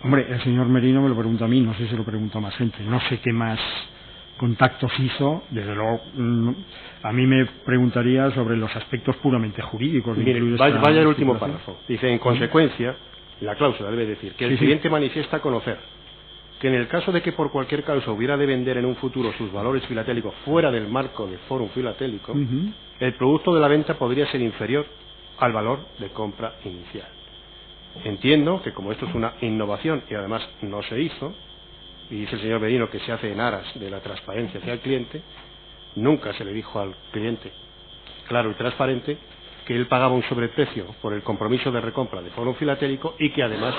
Hombre, el señor Merino me lo pregunta a mí, no sé si lo pregunta a más gente. No sé qué más contactos hizo. Desde luego, a mí me preguntaría sobre los aspectos puramente jurídicos. Mire, vaya el último párrafo. Dice: en consecuencia, la cláusula debe decir que el cliente manifiesta conocer que en el caso de que por cualquier causa hubiera de vender en un futuro sus valores filatélicos fuera del marco de Fórum Filatélico, el producto de la venta podría ser inferior al valor de compra inicial. Entiendo que como esto es una innovación y además no se hizo, y dice el señor Merino que se hace en aras de la transparencia hacia el cliente, nunca se le dijo al cliente claro y transparente que él pagaba un sobreprecio por el compromiso de recompra de Fórum Filatélico y que además,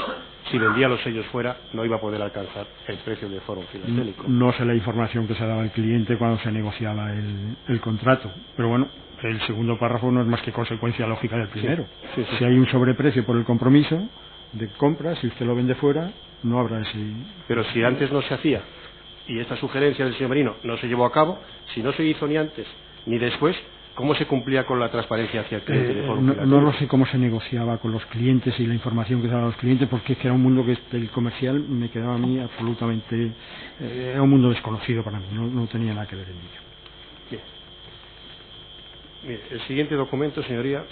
si vendía los sellos fuera, no iba a poder alcanzar el precio de Fórum Filatélico. No sé la información que se daba al cliente cuando se negociaba el contrato, pero bueno, el segundo párrafo no es más que consecuencia lógica del primero. Sí. Si hay un sobreprecio por el compromiso de compra, si usted lo vende fuera, no habrá ese... Pero si antes no se hacía y esta sugerencia del señor Merino no se llevó a cabo, si no se hizo ni antes ni después, ¿cómo se cumplía con la transparencia hacia el cliente de Fórum Filatélico? No lo sé cómo se negociaba con los clientes y la información que se daba a los clientes, porque es que era un mundo que el comercial me quedaba a mí absolutamente... era un mundo desconocido para mí, no tenía nada que ver en ello. Bien. Mire, el siguiente documento, señoría,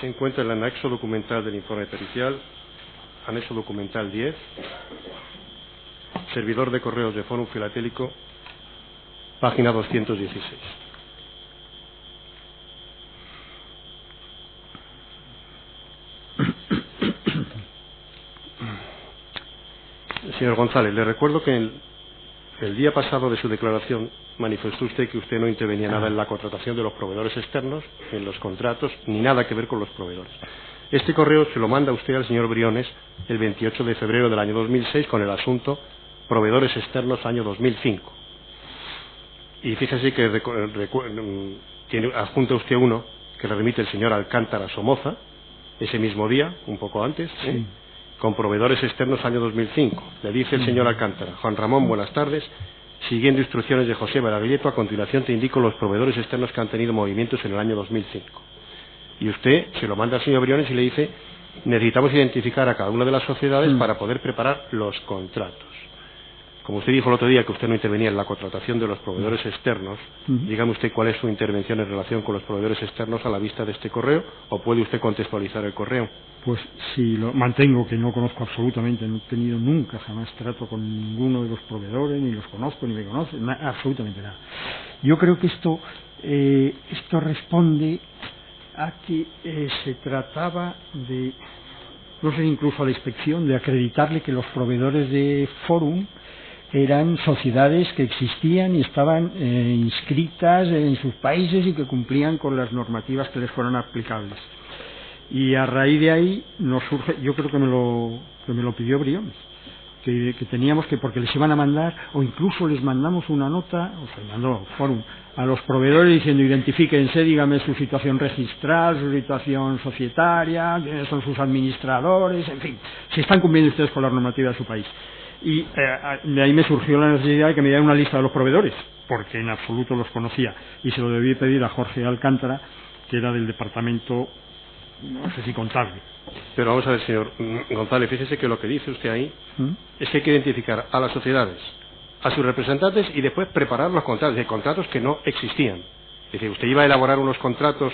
se encuentra en el anexo documental del informe pericial, anexo documental 10, servidor de correos de Fórum Filatélico, página 216. Señor González, le recuerdo que el día pasado de su declaración manifestó usted que usted no intervenía nada en la contratación de los proveedores externos, en los contratos, ni nada que ver con los proveedores. Este correo se lo manda usted al señor Briones el 28 de febrero del año 2006 con el asunto proveedores externos año 2005. Y fíjese que tiene adjunta usted uno que le remite el señor Alcántara Somoza, ese mismo día, un poco antes, Sí. Con proveedores externos año 2005. Le dice el señor Alcántara: Juan Ramón, buenas tardes. Siguiendo instrucciones de José Baraguilleto, a continuación te indico los proveedores externos que han tenido movimientos en el año 2005. Y usted se lo manda al señor Briones y le dice: necesitamos identificar a cada una de las sociedades para poder preparar los contratos. Como usted dijo el otro día que usted no intervenía en la contratación de los proveedores externos, dígame usted cuál es su intervención en relación con los proveedores externos a la vista de este correo, o puede usted contextualizar el correo. Pues sí, lo mantengo que no conozco absolutamente, no he tenido nunca jamás trato con ninguno de los proveedores, ni los conozco, ni me conocen, absolutamente nada. Yo creo que esto responde a que se trataba de, no sé, incluso a la inspección, de acreditarle que los proveedores de Fórum eran sociedades que existían y estaban inscritas en sus países y que cumplían con las normativas que les fueran aplicables. Y a raíz de ahí nos surge, yo creo que me lo pidió Briones, que teníamos que, porque les iban a mandar, o incluso les mandamos una nota, o se mandó Fórum, a los proveedores diciendo: identifíquense, dígame su situación registral, su situación societaria, quiénes son sus administradores, en fin, si están cumpliendo ustedes con la normativa de su país. Y de ahí me surgió la necesidad de que me dieran una lista de los proveedores, porque en absoluto los conocía, y se lo debí pedir a Jorge Alcántara, que era del departamento, no sé si contable. Pero vamos a ver, señor González, fíjese que lo que dice usted ahí es que hay que identificar a las sociedades, a sus representantes y después preparar los contratos, de contratos que no existían. Es decir, usted iba a elaborar unos contratos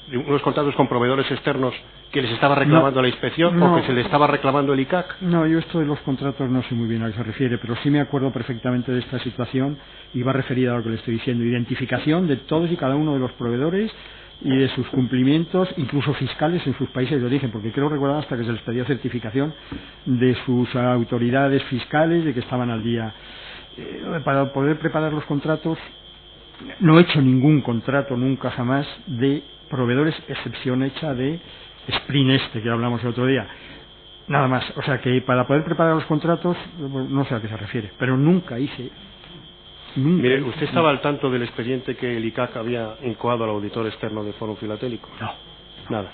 unos contratos con proveedores externos que les estaba reclamando la inspección o que se le estaba reclamando el ICAC. No, yo esto de los contratos no sé muy bien a qué se refiere, pero sí me acuerdo perfectamente de esta situación y va referida a lo que le estoy diciendo: identificación de todos y cada uno de los proveedores y de sus cumplimientos, incluso fiscales, en sus países de origen, porque creo recordar hasta que se les pedía certificación de sus autoridades fiscales de que estaban al día. Para poder preparar los contratos, no he hecho ningún contrato nunca jamás de proveedores, excepción hecha de Sprint que hablamos el otro día. Nada más, o sea que para poder preparar los contratos, no sé a qué se refiere, pero nunca hice. Mire, ¿usted estaba al tanto del expediente que el ICAC había incoado al auditor externo de Fórum Filatélico? No. Nada.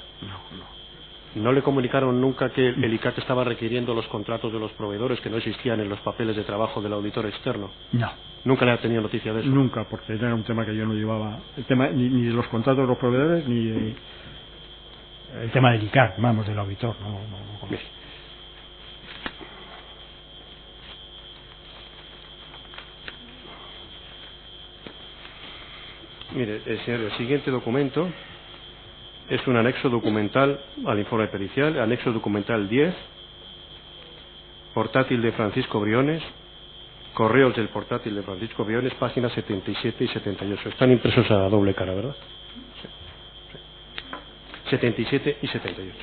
¿No le comunicaron nunca que el ICAC estaba requiriendo los contratos de los proveedores que no existían en los papeles de trabajo del auditor externo? No. ¿Nunca le ha tenido noticia de eso? Nunca, porque era un tema que yo no llevaba, el tema ni de los contratos de los proveedores, ni de el tema del ICAC, vamos, del auditor. No. Mire, señor, el siguiente documento es un anexo documental al informe pericial, anexo documental 10, portátil de Francisco Briones, correos del portátil de Francisco Briones, páginas 77 y 78. Están impresos a doble cara, ¿verdad? Sí. 77 y 78.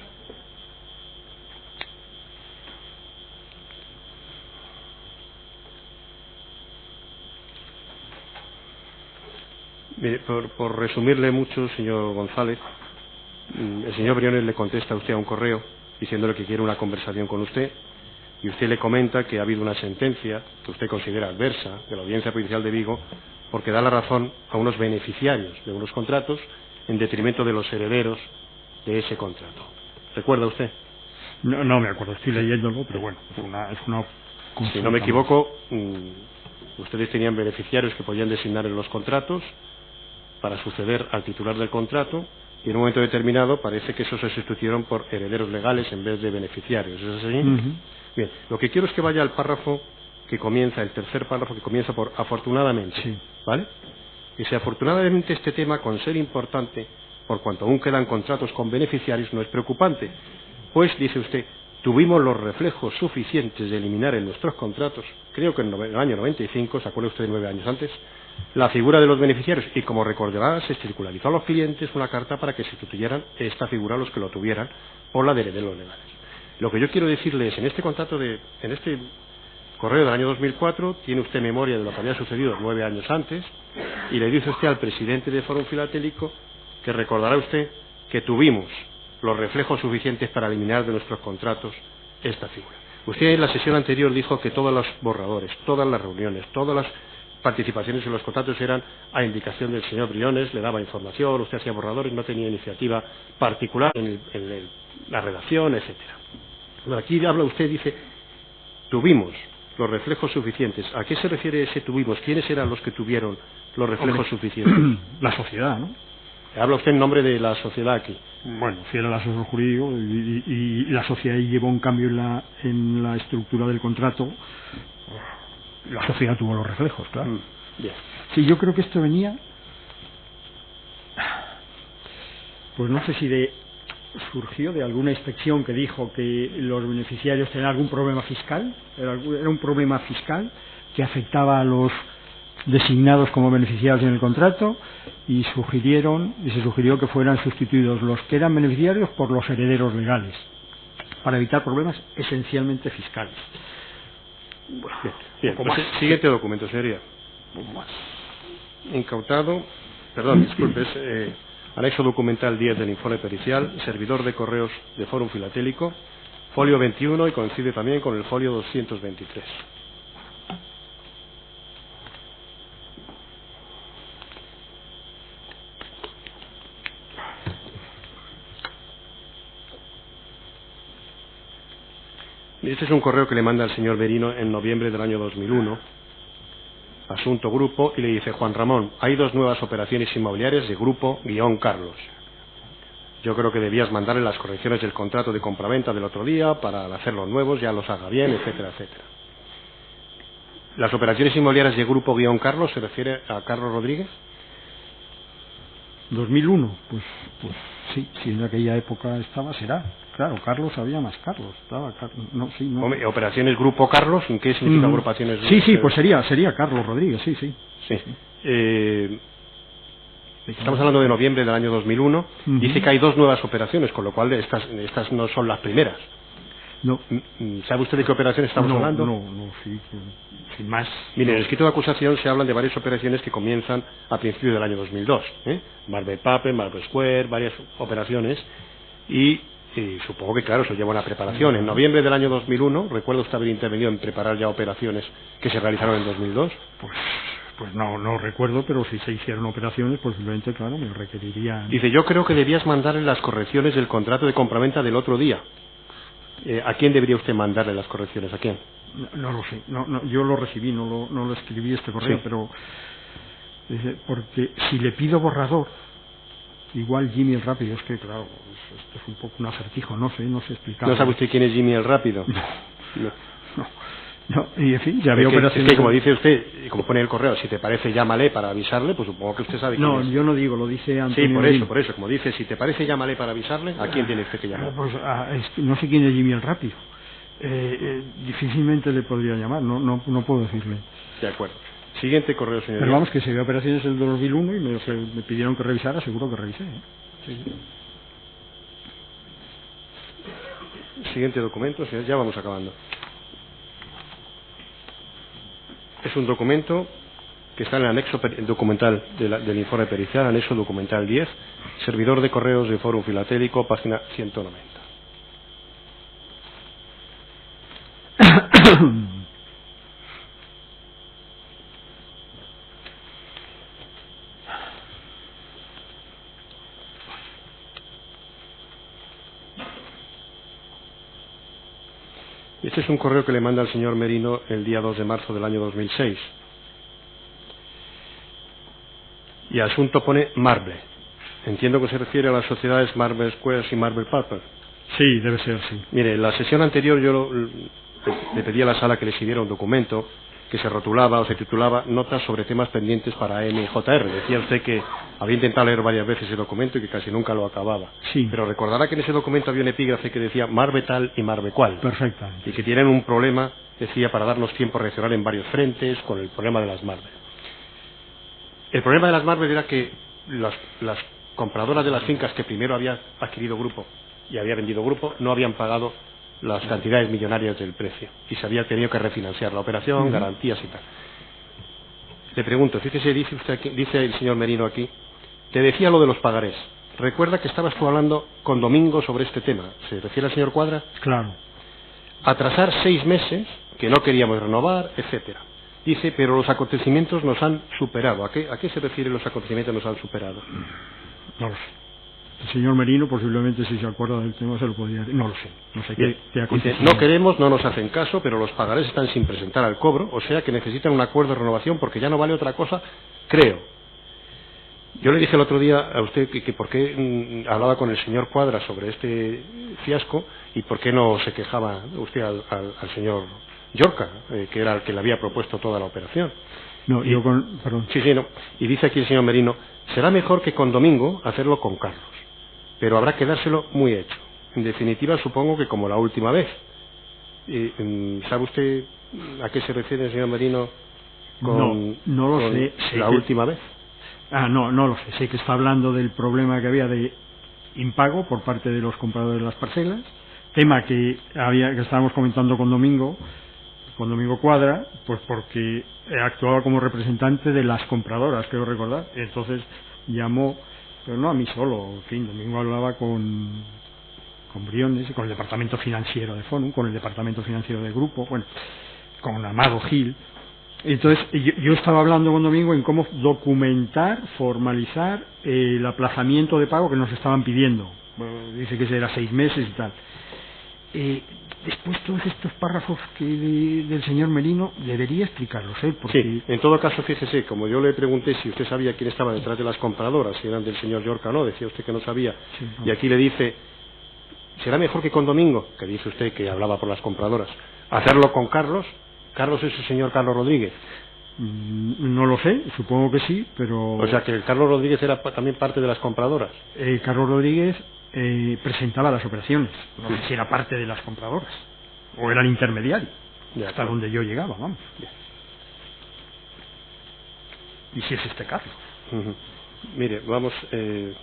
Mire, por resumirle mucho, señor González, el señor Briones le contesta a usted a un correo diciéndole que quiere una conversación con usted, y usted le comenta que ha habido una sentencia que usted considera adversa de la Audiencia Provincial de Vigo porque da la razón a unos beneficiarios de unos contratos en detrimento de los herederos de ese contrato. ¿Recuerda usted? No me acuerdo, estoy leyéndolo, pero bueno, es una si no me equivoco, ustedes tenían beneficiarios que podían designar en los contratos para suceder al titular del contrato, y en un momento determinado parece que esos se sustituyeron por herederos legales en vez de beneficiarios. ¿Es así? Bien, lo que quiero es que vaya al párrafo que comienza, el tercer párrafo que comienza por afortunadamente, sí. ¿Vale? Y si afortunadamente este tema, con ser importante, por cuanto aún quedan contratos con beneficiarios, no es preocupante, pues, dice usted, tuvimos los reflejos suficientes de eliminar en nuestros contratos, creo que en el año 95, ¿se acuerda usted de 9 años antes?, la figura de los beneficiarios, y como recordará, se circularizó a los clientes una carta para que sustituyeran esta figura a los que lo tuvieran por la de herederos legales. Lo que yo quiero decirle es, en este correo del año 2004, tiene usted memoria de lo que había sucedido 9 años antes, y le dice usted al presidente de Fórum Filatélico que recordará usted que tuvimos los reflejos suficientes para eliminar de nuestros contratos esta figura. Usted en la sesión anterior dijo que todos los borradores, todas las reuniones, todas las participaciones en los contratos eran a indicación del señor Briones, le daba información, usted hacía borradores, no tenía iniciativa particular en la redacción, etcétera. Bueno, aquí habla usted, dice, tuvimos los reflejos suficientes. ¿A qué se refiere ese tuvimos? ¿Quiénes eran los que tuvieron los reflejos suficientes? La sociedad, ¿no? Habla usted en nombre de la sociedad aquí. Bueno, si era el asesor jurídico y la sociedad llevó un cambio en la estructura del contrato, la sociedad tuvo los reflejos, claro. Bien. Sí, yo creo que esto venía, pues no sé si surgió de alguna inspección que dijo que los beneficiarios tenían algún problema fiscal, era un problema fiscal que afectaba a los designados como beneficiarios en el contrato, y se sugirió que fueran sustituidos los que eran beneficiarios por los herederos legales para evitar problemas esencialmente fiscales. Bueno, bien. Pues siguiente documento, señoría. Incautado, disculpe, anexo documental 10 del informe pericial, servidor de correos de Fórum Filatélico, folio 21, y coincide también con el folio 223. Este es un correo que le manda el señor Berino en noviembre del año 2001, asunto grupo, y le dice: Juan Ramón, hay 2 nuevas operaciones inmobiliarias de grupo-Carlos. Yo creo que debías mandarle las correcciones del contrato de compraventa del otro día para hacer los nuevos, ya los haga bien, etcétera, etcétera. ¿Las operaciones inmobiliarias de grupo-Carlos se refiere a Carlos Rodríguez? 2001, pues sí, si en aquella época será. Claro, Carlos, había más Carlos. No. Hombre, ¿operaciones Grupo Carlos? ¿En qué significa agrupaciones? Sí, pues sería Carlos Rodríguez, sí. Estamos hablando de noviembre del año 2001. Dice que hay 2 nuevas operaciones, con lo cual estas no son las primeras. No. ¿Sabe usted de qué operaciones estamos hablando? No, sí, sin más. Mire, en el escrito de acusación se hablan de varias operaciones que comienzan a principios del año 2002. Marble Paper, Marble Square, varias operaciones, y supongo que, claro, eso lleva una preparación. En noviembre del año 2001, ¿recuerda usted haber intervenido en preparar ya operaciones que se realizaron en 2002? Pues no recuerdo, pero si se hicieron operaciones, pues simplemente, claro, me requeriría. Dice: yo creo que debías mandarle las correcciones del contrato de compraventa del otro día. ¿A quién debería usted mandarle las correcciones? ¿A quién? No lo sé. No, yo lo recibí, no lo escribí este correo, sí. Pero porque si le pido borrador, igual Jimmy el Rápido, es que claro, esto es un poco un acertijo, no sé explicar. ¿No sabe usted quién es Jimmy el Rápido? No, y en fin, ya había operaciones. Es que como dice usted, como pone el correo, si te parece llámale para avisarle, pues supongo que usted sabe quién es. No, yo no digo, lo dice Antonio. Sí, por eso, como dice, si te parece llámale para avisarle, ¿a quién tiene usted que llamar? Pues no sé quién es Jimmy el Rápido. Difícilmente le podría llamar, no puedo decirle. De acuerdo. Siguiente correo, señor. Pero vamos, que se dio operaciones en el 2001 y me pidieron que revisara, seguro que revisé. Sí. Siguiente documento, señor, ya vamos acabando. Es un documento que está en el anexo documental del informe pericial, anexo documental 10, servidor de correos de Fórum Filatélico, página 190. Este es un correo que le manda el señor Merino el día 2 de marzo del año 2006. Y asunto pone Marble. Entiendo que se refiere a las sociedades Marble Squares y Marble Purple. Sí, debe ser así. Mire, en la sesión anterior yo le pedí a la sala que le siguiera un documento que se rotulaba o se titulaba Notas sobre temas pendientes para AMJR. Decía usted que había intentado leer varias veces ese documento y que casi nunca lo acababa. Sí. Pero recordará que en ese documento había un epígrafe que decía Marbe tal y Marbe cual. Perfectamente. Y que tienen un problema, decía, para darnos tiempo a reaccionar en varios frentes con el problema de las Marbe. El problema de las Marbe era que las compradoras de las fincas que primero había adquirido grupo y había vendido grupo no habían pagado las cantidades millonarias del precio y se había tenido que refinanciar la operación, garantías y tal. Le pregunto, fíjese, dice usted aquí, dice el señor Merino aquí, te decía lo de los pagarés. Recuerda que estabas tú hablando con Domingo sobre este tema. ¿Se refiere al señor Cuadra? Claro. Atrasar 6 meses, que no queríamos renovar, etcétera. Dice, pero los acontecimientos nos han superado. ¿A qué se refiere los acontecimientos nos han superado? No lo sé. El señor Merino posiblemente, si se acuerda del tema, se lo podría decir. No lo sé. No sé qué Dice, acontecimiento. no queremos, no nos hacen caso, pero los pagarés están sin presentar al cobro, o sea que necesitan un acuerdo de renovación porque ya no vale otra cosa, creo. Yo le dije el otro día a usted que por qué hablaba con el señor Cuadra sobre este fiasco y por qué no se quejaba usted al señor Llorca, que era el que le había propuesto toda la operación. No, yo con... Perdón. Sí, no. Y dice aquí el señor Merino, será mejor que con Domingo hacerlo con Carlos, pero habrá que dárselo muy hecho. En definitiva, supongo que como la última vez. ¿Sabe usted a qué se refiere el señor Merino con, no lo con sé. la última vez? No lo sé. Sé que está hablando del problema que había de impago por parte de los compradores de las parcelas, tema que estábamos comentando con Domingo Cuadra, pues porque actuaba como representante de las compradoras, creo recordar. Entonces llamó, pero no a mí solo, en fin, Domingo hablaba con Briones y con el departamento financiero de Fonum, con el departamento financiero de Grupo, bueno, con Amado Gil. Entonces yo estaba hablando con Domingo en cómo documentar, formalizar el aplazamiento de pago que nos estaban pidiendo. Bueno, dice que será 6 meses y tal. Después todos estos párrafos del señor Merino debería explicarlos, porque... Sí, en todo caso, fíjese, como yo le pregunté si usted sabía quién estaba detrás de las compradoras, si eran del señor Llorca o no, decía usted que no sabía, Sí, no. Y aquí le dice, será mejor que con Domingo, que dice usted que hablaba por las compradoras, hacerlo con Carlos. Carlos es el señor Carlos Rodríguez. No lo sé, supongo que sí, pero... O sea que el Carlos Rodríguez era también parte de las compradoras. Carlos Rodríguez presentaba las operaciones, no sé si era parte de las compradoras o era el intermediario, hasta donde yo llegaba, vamos. Y si es este Carlos. Mire, vamos, el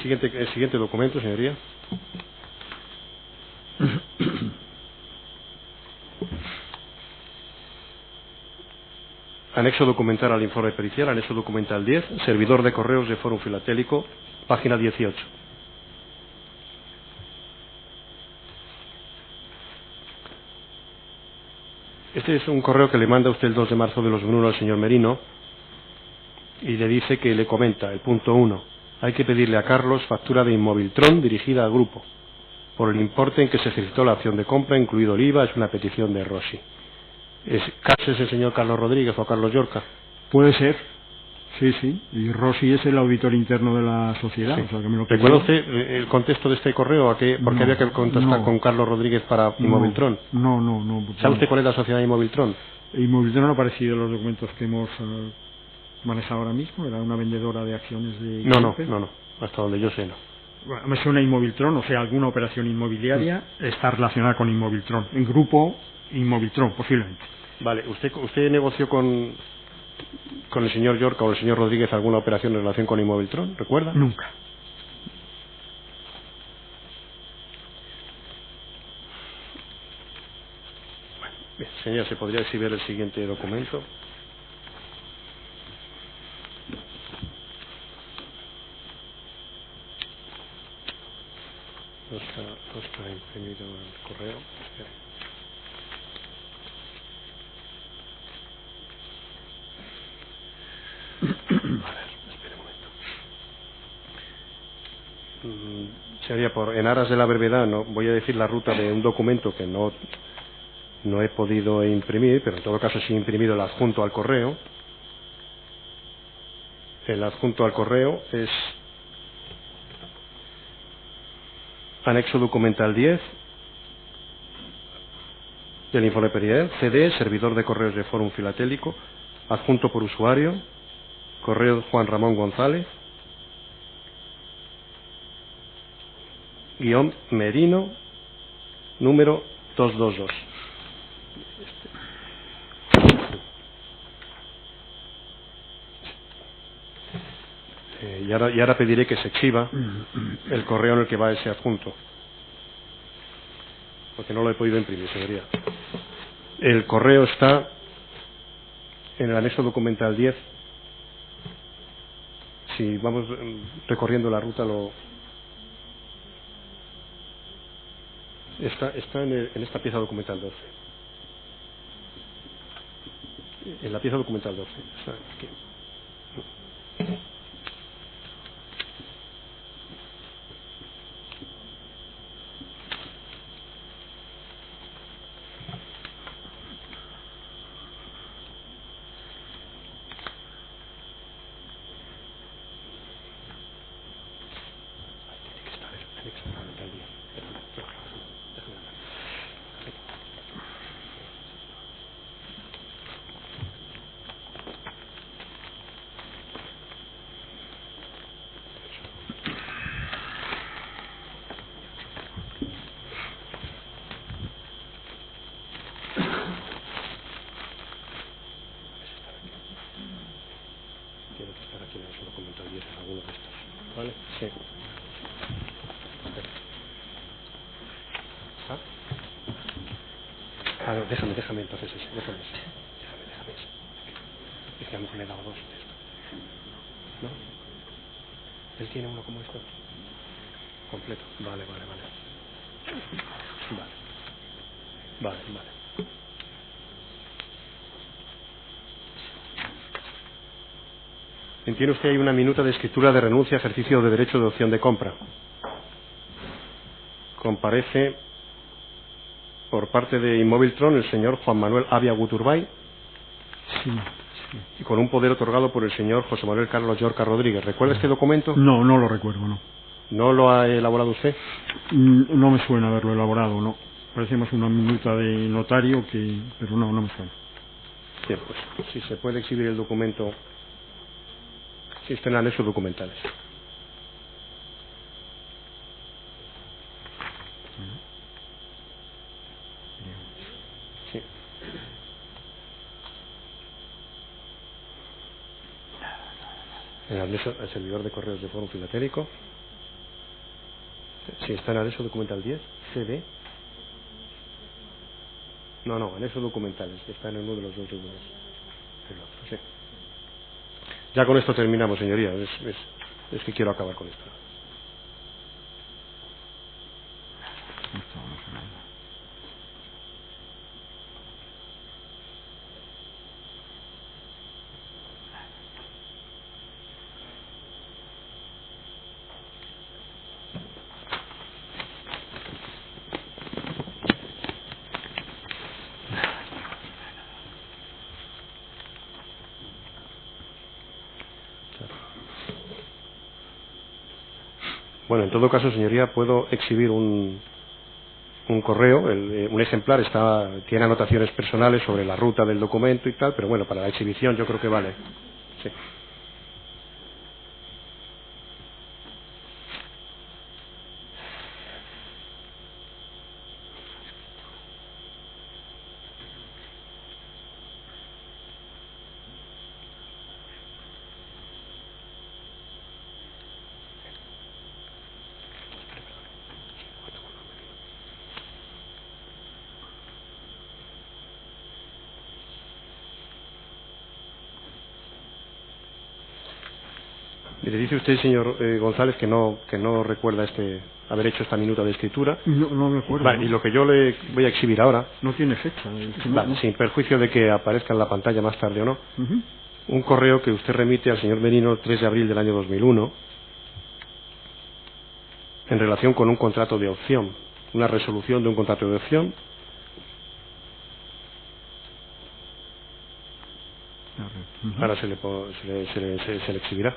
siguiente documento, señoría. Anexo documental al informe pericial, anexo documental 10, servidor de correos de Fórum Filatélico, página 18. Este es un correo que le manda usted el 2 de marzo de los Bruno al señor Merino y le dice que le comenta, el punto 1, hay que pedirle a Carlos factura de Inmoviltron dirigida al grupo por el importe en que se ejercitó la acción de compra, incluido el IVA, es una petición de Rossi. ¿Carlos es el señor Carlos Rodríguez o Carlos Llorca? Puede ser, sí, y Rossi es el auditor interno de la sociedad. Sí. O sea, que me lo ¿Recuerda usted el contexto de este correo? ¿Por qué había que contestar con Carlos Rodríguez para Inmoviltron? No. ¿Sabe usted cuál es la sociedad de Inmoviltron? Inmoviltron no ha aparecido en los documentos que hemos manejado ahora mismo, era una vendedora de acciones de... No, hasta donde yo sé no. Bueno, me suena Inmoviltron, o sea, alguna operación inmobiliaria está relacionada con Inmoviltron, en grupo Inmoviltron, posiblemente. Vale, ¿usted negoció con el señor Llorca o el señor Rodríguez alguna operación en relación con Inmoviltron? ¿Recuerda? Nunca. Bueno, bien, señor, ¿se podría exhibir el siguiente documento? No está imprimido el correo. Espera. A ver, espere un momento. Sería en aras de la brevedad, no voy a decir la ruta de un documento que no he podido imprimir, pero en todo caso sí he imprimido el adjunto al correo. El adjunto al correo es anexo documental 10 del informe Periel, CD, servidor de correos de Fórum Filatélico, adjunto por usuario, correo Juan Ramón González, guión Merino, número 222. Y ahora pediré que se exhiba el correo en el que va ese adjunto, porque no lo he podido imprimir, señoría. El correo está en el anexo documental 10. Si vamos recorriendo la ruta, está en esta pieza documental 12. En la pieza documental 12. Está aquí. Tiene que estar aquí en el documento 10 en alguno de estos. ¿Vale? Sí. ¿Ah? No, déjame entonces ese. Déjame ese. Es que a lo mejor le he dado dos de estos. ¿No? ¿Él tiene uno como esto? Completo. Vale. Vale. Entiende usted, hay una minuta de escritura de renuncia, ejercicio de derecho de opción de compra. Comparece por parte de Inmóviltron el señor Juan Manuel Avia Guturbay. Sí. Y con un poder otorgado por el señor José Manuel Carlos Llorca Rodríguez. ¿Recuerda este documento? No lo recuerdo, no. ¿No lo ha elaborado usted? No me suena haberlo elaborado, no. Parece más una minuta de notario pero no me suena. Bien, pues si se puede exhibir el documento, si está en anexos documentales. Sí. El anexo al servidor de correos de Fórum Filatélico. Si está en anexo documental 10, CD. No, anexos documentales, está en uno de los dos renglones. El otro, sí. Ya con esto terminamos, señoría. Es que quiero acabar con esto. Bueno, en todo caso, señoría, puedo exhibir un correo, un ejemplar tiene anotaciones personales sobre la ruta del documento y tal, pero bueno, para la exhibición yo creo que vale. Sí. Le dice usted, señor González, que no recuerda haber hecho esta minuta de escritura. No me acuerdo. Vale, y lo que yo le voy a exhibir ahora... No tiene fecha. Vale, sin perjuicio de que aparezca en la pantalla más tarde o no. Un correo que usted remite al señor Merino el 3 de abril del año 2001 en relación con un contrato de opción, una resolución de un contrato de opción. Ahora se le exhibirá.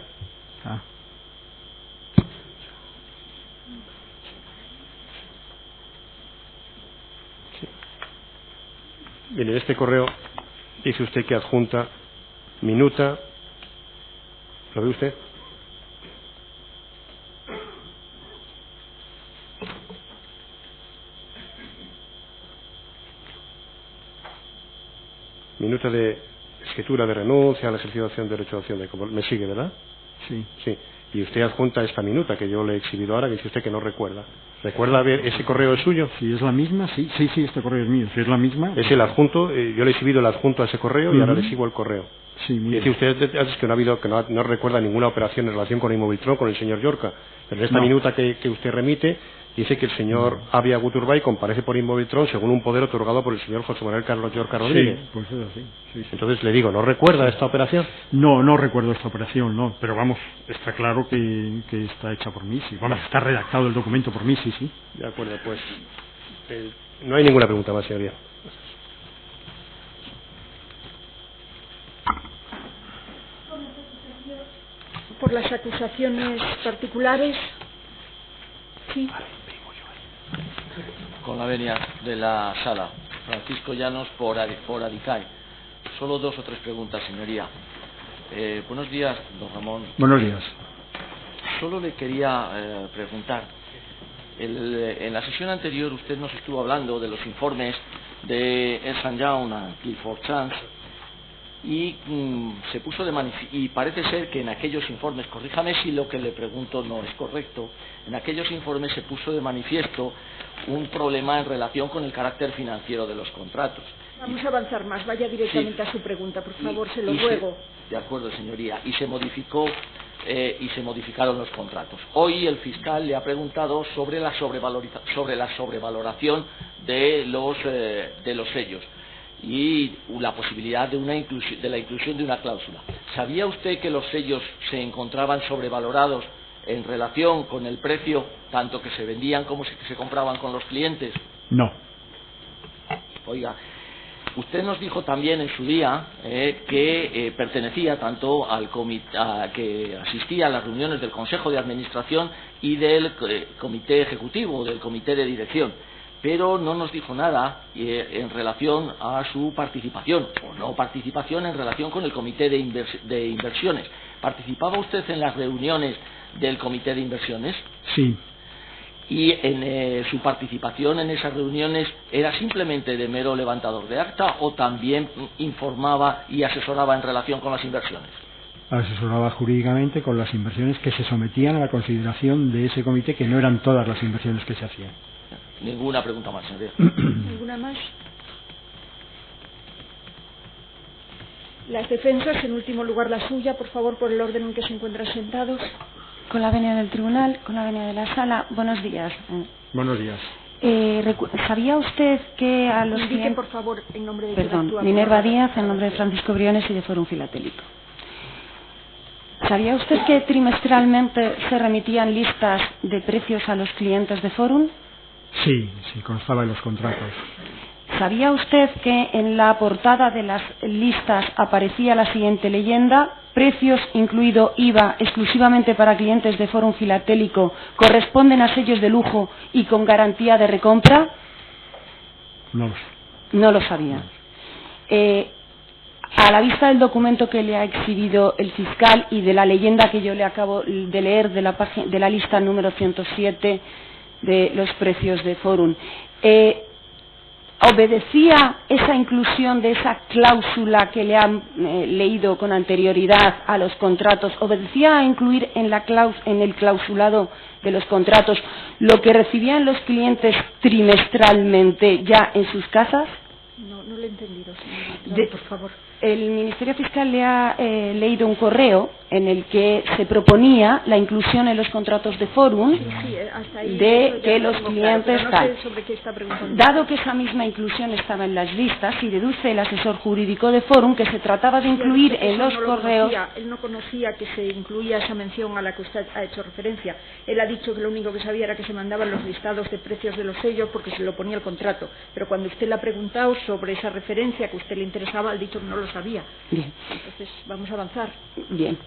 Sí. Bien, en este correo dice usted que adjunta minuta. ¿Lo ve usted? Minuta de escritura de renuncia a la ejercicio de acción, derecho de acción. ¿Me sigue, verdad? Sí. Sí. Y usted adjunta esta minuta que yo le he exhibido ahora, que dice usted que no recuerda. ¿Recuerda ver ese correo es suyo? Si es la misma, sí, este correo es mío. Si es la misma... Es el adjunto, yo le he exhibido el adjunto a ese correo y ahora le exhibo el correo. Sí, y dice usted antes que no recuerda ninguna operación en relación con Immobiltron, con el señor Llorca. Pero en esta minuta que usted remite, dice que el señor Avia Guturbay comparece por Immobiltron según un poder otorgado por el señor José Manuel Carlos Llorca Rodríguez. Sí, pues es así. Sí. Entonces le digo, ¿no recuerda esta operación? No recuerdo esta operación, no. Pero vamos, está claro que está hecha por mí, sí. Vamos, está redactado el documento por mí, sí. De acuerdo, pues no hay ninguna pregunta más, señoría. Por las acusaciones particulares. Sí. Con la venia de la sala. Francisco Llanos por Adicai. Solo 2 o 3 preguntas, señoría. Buenos días, don Ramón. Buenos días. Solo le quería preguntar. En la sesión anterior usted nos estuvo hablando de los informes de Ernst & Young y Clifford Chance y se puso de manifiesto, y parece ser que en aquellos informes, corríjame si lo que le pregunto no es correcto, en aquellos informes se puso de manifiesto un problema en relación con el carácter financiero de los contratos. Vamos a avanzar más, vaya directamente a su pregunta, por favor, se lo ruego. De acuerdo, señoría, y se modificaron los contratos. Hoy el fiscal le ha preguntado sobre la sobrevaloración de los sellos y la posibilidad de la inclusión de una cláusula. ¿Sabía usted que los sellos se encontraban sobrevalorados en relación con el precio tanto que se vendían como que se compraban con los clientes? No. Oiga, usted nos dijo también en su día que pertenecía tanto al que asistía a las reuniones del Consejo de Administración y del Comité Ejecutivo, del Comité de Dirección, pero no nos dijo nada en relación a su participación o no participación en relación con el Comité de Inversiones. ¿Participaba usted en las reuniones del Comité de Inversiones? Sí. ¿Y su participación en esas reuniones era simplemente de mero levantador de acta o también informaba y asesoraba en relación con las inversiones? Asesoraba jurídicamente con las inversiones que se sometían a la consideración de ese comité, que no eran todas las inversiones que se hacían. Ninguna pregunta más, señoría. ¿Ninguna más? Las defensas, en último lugar la suya, por favor, por el orden en que se encuentran sentados. Con la venia del tribunal, con la venia de la sala. Buenos días. Buenos días. ¿Sabía usted que a los Indique, por favor, en nombre de Perdón, quien actúa. Minerva Díaz, en nombre de Francisco Briones y de Fórum Filatélico. ¿Sabía usted que trimestralmente se remitían listas de precios a los clientes de Fórum? Sí, constaba en los contratos. ¿Sabía usted que en la portada de las listas aparecía la siguiente leyenda? Precios, incluido IVA, exclusivamente para clientes de Fórum Filatélico, corresponden a sellos de lujo y con garantía de recompra. No lo sé. No lo sabía. A la vista del documento que le ha exhibido el fiscal y de la leyenda que yo le acabo de leer de la lista número 107 de los precios de Fórum, ¿obedecía esa inclusión de esa cláusula que le han leído con anterioridad a los contratos? ¿Obedecía a incluir en el clausulado de los contratos lo que recibían los clientes trimestralmente ya en sus casas? No le he entendido, señora. Por favor. el Ministerio Fiscal le ha leído un correo en el que se proponía la inclusión en los contratos de Forum de que los clientes tal. Dado que esa misma inclusión estaba en las listas, y deduce el asesor jurídico de Forum que se trataba de incluir en los correos. Él no conocía que se incluía esa mención a la que usted ha hecho referencia. Él ha dicho que lo único que sabía era que se mandaban los listados de precios de los sellos porque se lo ponía el contrato. Pero cuando usted le ha preguntado sobre esa referencia que a usted le interesaba, ha dicho que no lo sabía. Bien. Entonces, vamos a avanzar. Bien.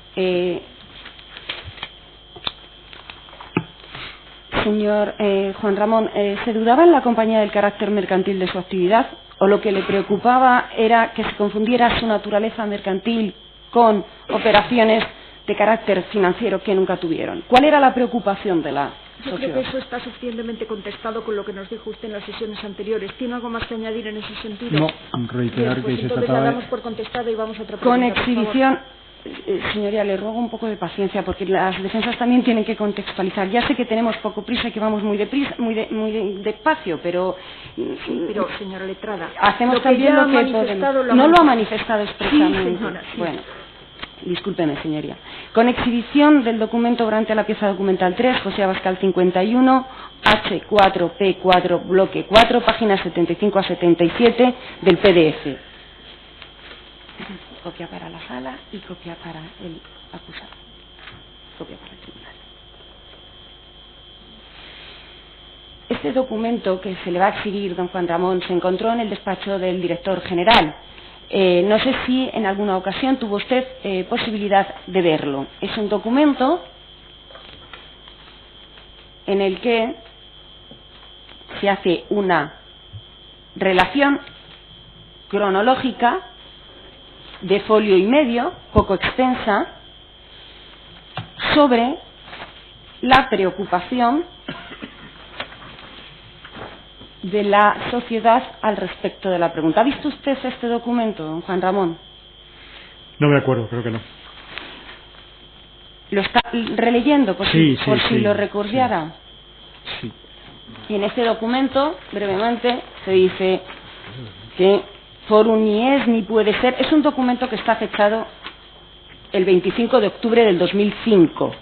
Señor Juan Ramón, ¿se dudaba en la compañía del carácter mercantil de su actividad? ¿O lo que le preocupaba era que se confundiera su naturaleza mercantil con operaciones de carácter financiero que nunca tuvieron? ¿Cuál era la preocupación de la Yo creo que eso está suficientemente contestado con lo que nos dijo usted en las sesiones anteriores. ¿Tiene algo más que añadir en ese sentido? No, reiterar pues que se entonces trataba la damos por contestada y vamos a otra con pregunta, exhibición. Señoría, le ruego un poco de paciencia porque las defensas también tienen que contextualizar. Ya sé que tenemos poco prisa y que vamos muy despacio, pero pero señora letrada, hacemos también lo que podemos. No lo ha manifestado expresamente. Sí, señora, sí. Bueno, discúlpeme, señoría. Con exhibición del documento obrante a la pieza documental 3, José Abascal 51, H4P4, bloque 4, páginas 75 a 77 del PDF. Copia para la sala y copia para el acusado. Copia para el tribunal. Este documento que se le va a exhibir, don Juan Ramón, se encontró en el despacho del director general. No sé si en alguna ocasión tuvo usted posibilidad de verlo. Es un documento en el que se hace una relación cronológica de folio y medio, poco extensa, sobre la preocupación de la sociedad al respecto de la pregunta. ¿Ha visto usted este documento, don Juan Ramón? No me acuerdo, creo que no. ¿Lo está releyendo por si lo recordara? Sí. Y en este documento, brevemente, se dice que Forum ni es ni puede ser. Es un documento que está fechado el 25 de octubre del 2005.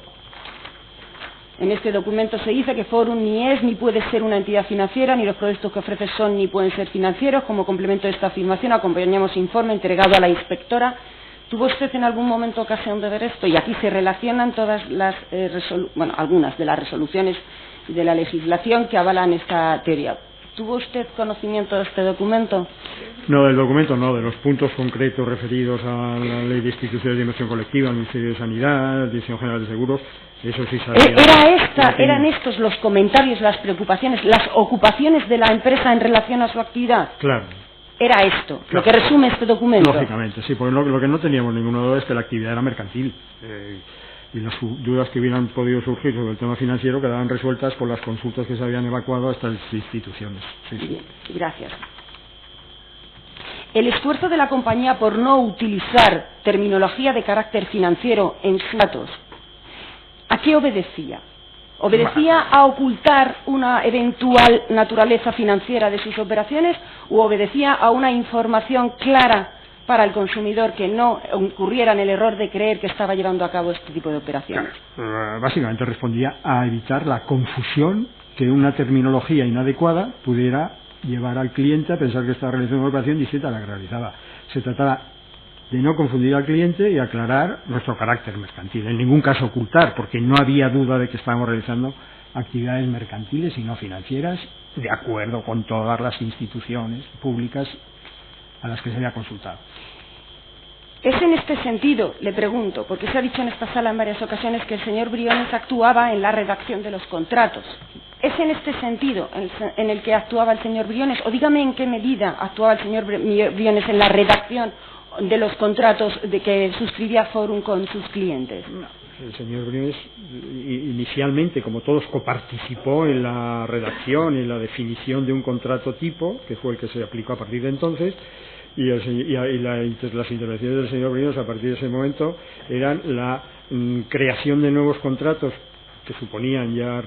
En este documento se dice que Forum ni es ni puede ser una entidad financiera, ni los productos que ofrece son ni pueden ser financieros. Como complemento de esta afirmación acompañamos informe entregado a la inspectora. ¿Tuvo usted en algún momento ocasión de ver esto? Y aquí se relacionan todas las algunas de las resoluciones de la legislación que avalan esta teoría. ¿Tuvo usted conocimiento de este documento? No, del documento no, de los puntos concretos referidos a la Ley de Instituciones de Inversión Colectiva, al Ministerio de Sanidad, Dirección General de Seguros, eso sí sabía. ¿Eran estos los comentarios, las preocupaciones, las ocupaciones de la empresa en relación a su actividad? Claro. Era esto, lo que resume este documento. Lógicamente, sí, porque lo que no teníamos ninguna duda es que la actividad era mercantil. Y las dudas que hubieran podido surgir sobre el tema financiero quedaban resueltas por las consultas que se habían evacuado a estas instituciones. Sí. Bien, gracias. El esfuerzo de la compañía por no utilizar terminología de carácter financiero en sus datos, ¿a qué obedecía? ¿Obedecía a ocultar una eventual naturaleza financiera de sus operaciones o obedecía a una información clara para el consumidor que no incurriera en el error de creer que estaba llevando a cabo este tipo de operaciones? Básicamente respondía a evitar la confusión que una terminología inadecuada pudiera llevar al cliente a pensar que estaba realizando una operación distinta a la que realizaba. Se trataba de no confundir al cliente y aclarar nuestro carácter mercantil. En ningún caso ocultar, porque no había duda de que estábamos realizando actividades mercantiles y no financieras, de acuerdo con todas las instituciones públicas a las que se había consultado. Es en este sentido, le pregunto, porque se ha dicho en esta sala en varias ocasiones que el señor Briones actuaba en la redacción de los contratos. ¿Es en este sentido en el que actuaba el señor Briones? O dígame en qué medida actuaba el señor Briones en la redacción de los contratos de que suscribía Forum con sus clientes. No. El señor Briones inicialmente, como todos, coparticipó en la redacción y en la definición de un contrato tipo, que fue el que se aplicó a partir de entonces, y las intervenciones del señor Briones a partir de ese momento eran la creación de nuevos contratos que suponían, ya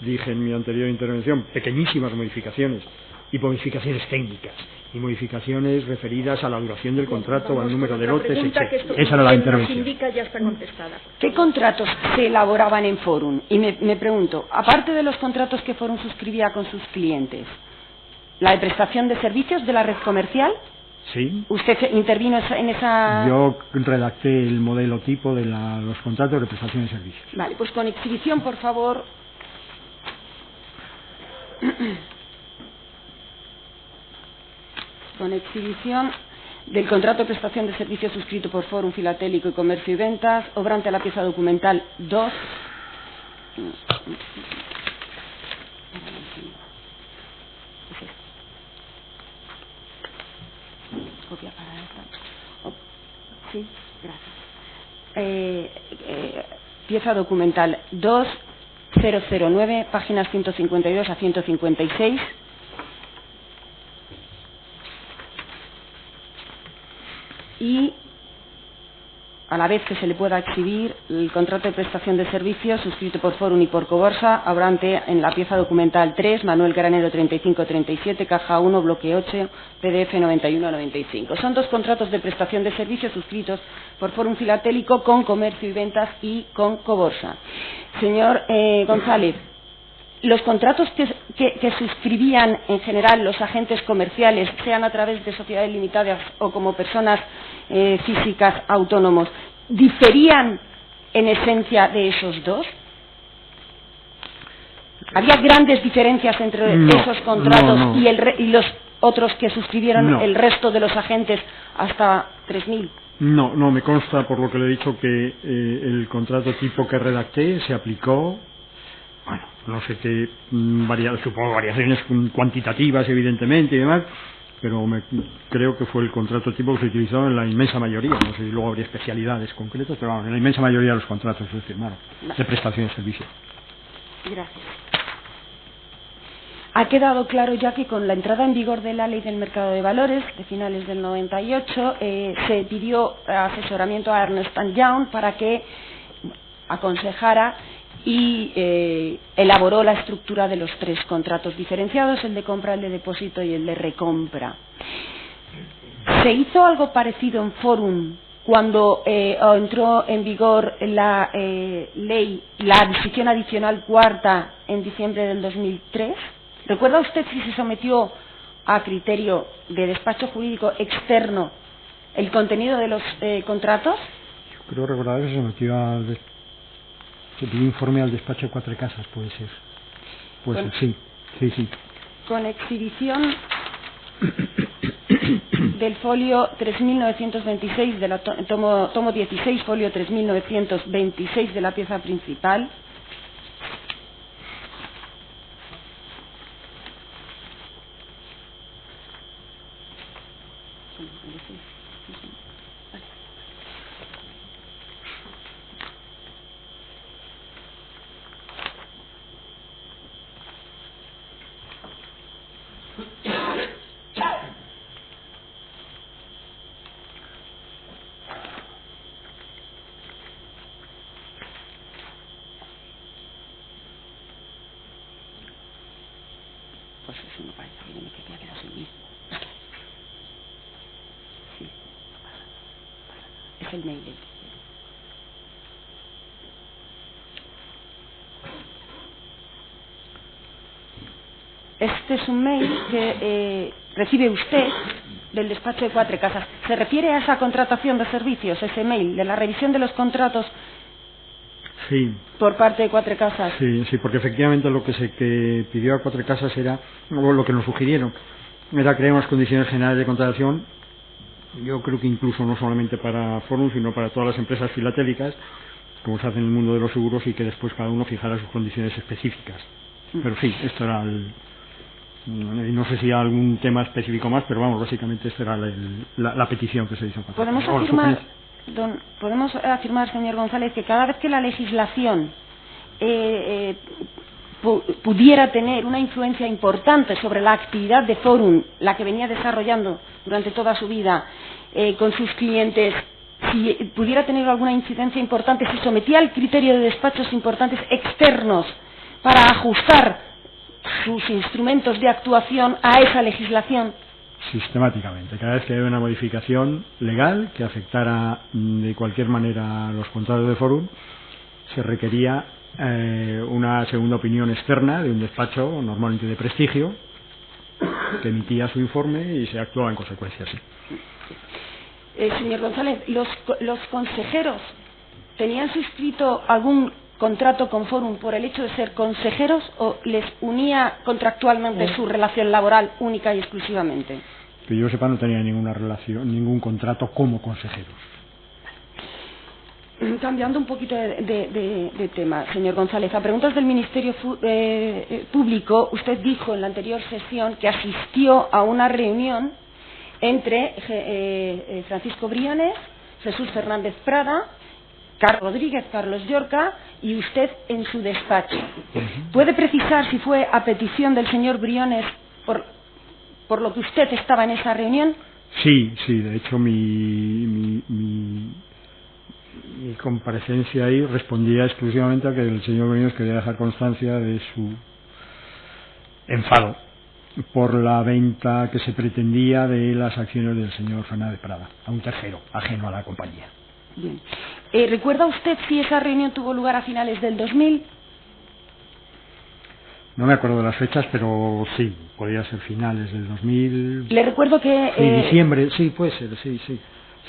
dije en mi anterior intervención, pequeñísimas modificaciones y modificaciones técnicas y modificaciones referidas a la duración del contrato o al número de lotes, etc. Esa era la intervención. Indica ya está contestada. ¿Qué contratos se elaboraban en Forum? Y me pregunto, aparte de los contratos que Forum suscribía con sus clientes, ¿la de prestación de servicios de la red comercial? Sí. ¿Usted intervino en esa...? Yo redacté el modelo tipo de los contratos de prestación de servicios. Vale, pues con exhibición, por favor. Con exhibición del contrato de prestación de servicios suscrito por Forum Filatélico y Comercio y Ventas, obrante a la pieza documental 2. Copia para esta. Sí, gracias. Pieza documental 2009, páginas 152 a 156. Y a la vez que se le pueda exhibir el contrato de prestación de servicios suscrito por Forum y por Coborsa, obrante en la pieza documental 3, Manuel Granero 3537, caja 1, bloque 8, PDF 91-95. Son dos contratos de prestación de servicios suscritos por Forum Filatélico con Comercio y Ventas y con Coborsa. Señor González, los contratos que suscribían en general los agentes comerciales, sean a través de sociedades limitadas o como personas físicas autónomos, ¿diferían en esencia de esos dos? ¿Había grandes diferencias entre esos contratos y los otros que suscribieron el resto de los agentes hasta 3.000? No me consta, por lo que le he dicho, que el contrato tipo que redacté se aplicó. Bueno, no sé qué, supongo variaciones cuantitativas, evidentemente, y demás, pero creo que fue el contrato tipo que se utilizó en la inmensa mayoría. No sé si luego habría especialidades concretas, pero en la inmensa mayoría de los contratos se firmaron de prestación de servicios. Gracias. Ha quedado claro ya que con la entrada en vigor de la Ley del Mercado de Valores de finales del 98 se pidió asesoramiento a Ernst & Young para que aconsejara y elaboró la estructura de los tres contratos diferenciados, el de compra, el de depósito y el de recompra. ¿Se hizo algo parecido en Forum cuando entró en vigor la ley, la disposición adicional cuarta en diciembre del 2003? ¿Recuerda usted si se sometió a criterio de despacho jurídico externo el contenido de los contratos? Yo creo recordar que se sometió se pidió informe al despacho de Cuatro Casas, puede ser. Sí. Con exhibición del folio 3926 de la tomo 16, folio 3926 de la pieza principal. Pues eso me parece, oye, me quería quedar sin mí. Sí, es el mail. Este es un mail que recibe usted del despacho de Cuatro Casas. ¿Se refiere a esa contratación de servicios, ese mail, de la revisión de los contratos? Sí. Por parte de Cuatro Casas. Sí, porque efectivamente lo que se pidió a Cuatro Casas era, o lo que nos sugirieron, era crear unas condiciones generales de contratación. Yo creo que incluso no solamente para Forum, sino para todas las empresas filatélicas, como se hace en el mundo de los seguros, y que después cada uno fijara sus condiciones específicas. Pero sí, esto era no sé si hay algún tema específico más, pero vamos, básicamente esta era la petición que se hizo. ¿Podemos afirmar, señor González, que cada vez que la legislación pudiera tener una influencia importante sobre la actividad de Forum, la que venía desarrollando durante toda su vida con sus clientes, si pudiera tener alguna incidencia importante, se sometía al criterio de despachos importantes externos para ajustar sus instrumentos de actuación a esa legislación? Sistemáticamente. Cada vez que había una modificación legal que afectara de cualquier manera a los contratos de Forum, se requería una segunda opinión externa de un despacho normalmente de prestigio que emitía su informe y se actuaba en consecuencia. Sí. Señor González, ¿los consejeros tenían suscrito algún contrato con Forum por el hecho de ser consejeros o les unía contractualmente su relación laboral única y exclusivamente? Que yo sepa, no tenía ninguna relación, ningún contrato como consejeros. Cambiando un poquito de tema, señor González, a preguntas del Ministerio Público, usted dijo en la anterior sesión que asistió a una reunión entre Francisco Briones, Jesús Fernández Prada, Carlos Rodríguez, Carlos Llorca y usted en su despacho. ¿Puede precisar si fue a petición del señor Briones por lo que usted estaba en esa reunión? Sí, de hecho mi comparecencia ahí respondía exclusivamente a que el señor Briones quería dejar constancia de su enfado por la venta que se pretendía de las acciones del señor Fernández Prada a un tercero ajeno a la compañía. Bien. ¿Recuerda usted si esa reunión tuvo lugar a finales del 2000? No me acuerdo de las fechas, pero sí, podría ser finales del 2000. Le recuerdo que... Sí, diciembre, sí, puede ser, sí.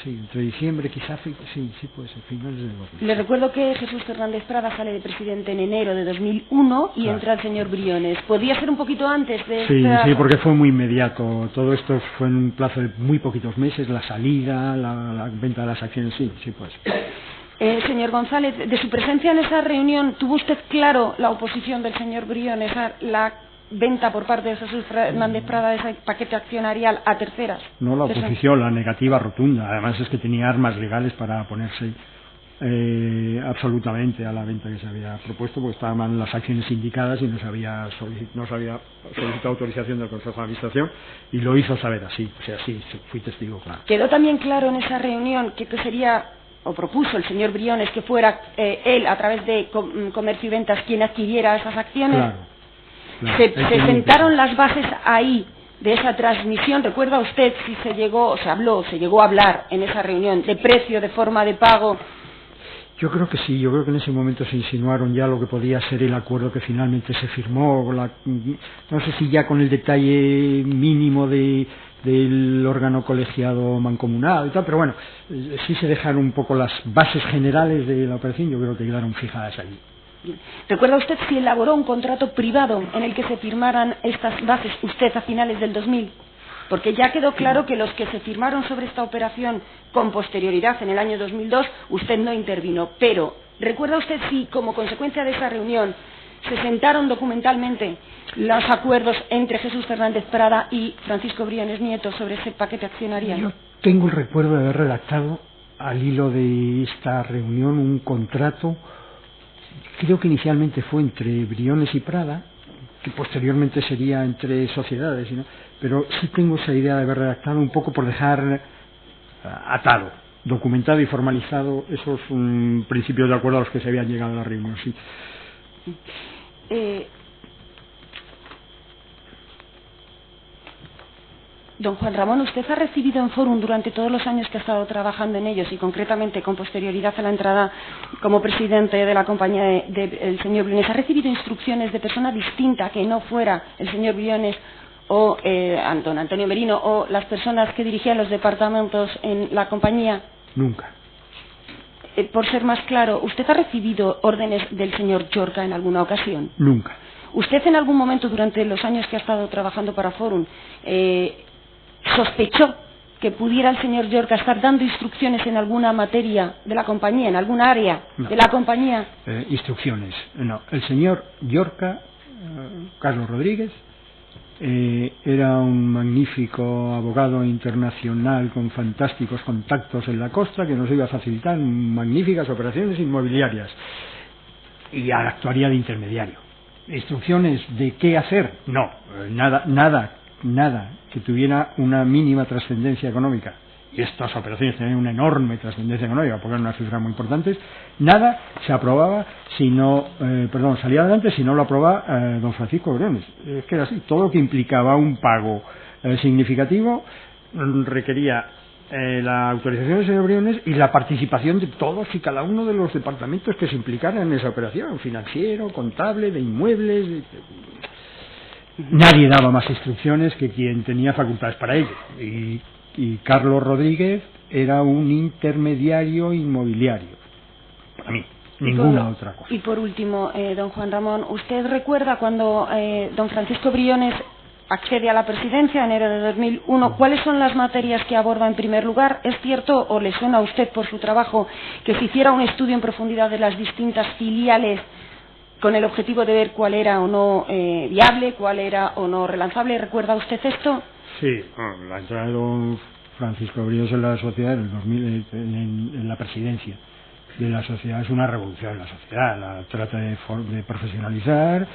Sí, entre diciembre quizás, sí puede ser, finales del 2000. Le recuerdo que Jesús Fernández Prada sale de presidente en enero de 2001 y entra el señor Briones. ¿Podría ser un poquito antes de esta...? Sí, porque fue muy inmediato. Todo esto fue en un plazo de muy poquitos meses, la salida, la venta de las acciones, sí, pues. Señor González, de su presencia en esa reunión, ¿tuvo usted claro la oposición del señor Briones a la venta por parte de Jesús Fernández Prada de ese paquete accionarial a terceras? No la oposición, la negativa rotunda. Además es que tenía armas legales para oponerse absolutamente a la venta que se había propuesto, porque estaban las acciones indicadas y no se había solicitado autorización del Consejo de Administración, y lo hizo saber así. O sea, sí, fui testigo, claro. ¿Quedó también claro en esa reunión que sería, o propuso el señor Briones, que fuera él, a través de Comercio y Ventas, quien adquiriera esas acciones? Claro. Se sentaron las bases ahí de esa transmisión. ¿Recuerda usted si se llegó a hablar en esa reunión de precio, de forma de pago? Yo creo que sí, yo creo que en ese momento se insinuaron ya lo que podía ser el acuerdo que finalmente se firmó, no sé si ya con el detalle mínimo del órgano colegiado mancomunado y tal, pero bueno, sí se dejaron un poco las bases generales de la operación, yo creo que quedaron fijadas allí. ¿Recuerda usted si elaboró un contrato privado en el que se firmaran estas bases usted a finales del 2000? Porque ya quedó claro que los que se firmaron sobre esta operación con posterioridad en el año 2002, usted no intervino. Pero, ¿recuerda usted si, como consecuencia de esa reunión, se sentaron documentalmente los acuerdos entre Jesús Fernández Prada y Francisco Briones Nieto sobre ese paquete accionarial? Yo tengo el recuerdo de haber redactado al hilo de esta reunión un contrato. Creo que inicialmente fue entre Briones y Prada, que posteriormente sería entre sociedades, ¿no? Pero sí tengo esa idea de haber redactado un poco por dejar atado, documentado y formalizado esos principios de acuerdo a los que se habían llegado a la reunión. Sí. Don Juan Ramón, usted ha recibido en Forum durante todos los años que ha estado trabajando en ellos y concretamente con posterioridad a la entrada como presidente de la compañía del señor Briones, ¿ha recibido instrucciones de persona distinta que no fuera el señor Briones o don Antonio Merino o las personas que dirigían los departamentos en la compañía? Nunca. Por ser más claro, ¿usted ha recibido órdenes del señor Llorca en alguna ocasión? Nunca. ¿Usted en algún momento durante los años que ha estado trabajando para Forum sospechó que pudiera el señor Llorca estar dando instrucciones en alguna materia de la compañía, en alguna área de la compañía? Instrucciones, no. El señor Llorca, Carlos Rodríguez, era un magnífico abogado internacional con fantásticos contactos en la costa que nos iba a facilitar magníficas operaciones inmobiliarias y actuaría de intermediario. ¿Instrucciones de qué hacer? No, nada que tuviera una mínima trascendencia económica. y estas operaciones tenían una enorme trascendencia económica, porque eran unas cifras muy importantes, nada se aprobaba si no, salía adelante si no lo aprobaba don Francisco Briones. Es que era así, todo lo que implicaba un pago significativo requería la autorización del señor Briones y la participación de todos y cada uno de los departamentos que se implicaran en esa operación, financiero, contable, de inmuebles. Nadie daba más instrucciones que quien tenía facultades para ello, y Carlos Rodríguez era un intermediario inmobiliario para mí, ninguna otra cosa. Y por último, don Juan Ramón, ¿usted recuerda cuando don Francisco Briones accede a la presidencia en enero de 2001, cuáles son las materias que aborda en primer lugar? ¿Es cierto o le suena a usted por su trabajo que se hiciera un estudio en profundidad de las distintas filiales con el objetivo de ver cuál era o no viable, cuál era o no relanzable? ¿Recuerda usted esto? Sí, la entrada de don Francisco Briones en la sociedad en el 2000, en la presidencia de la sociedad, es una revolución en la sociedad. La trata de profesionalizar,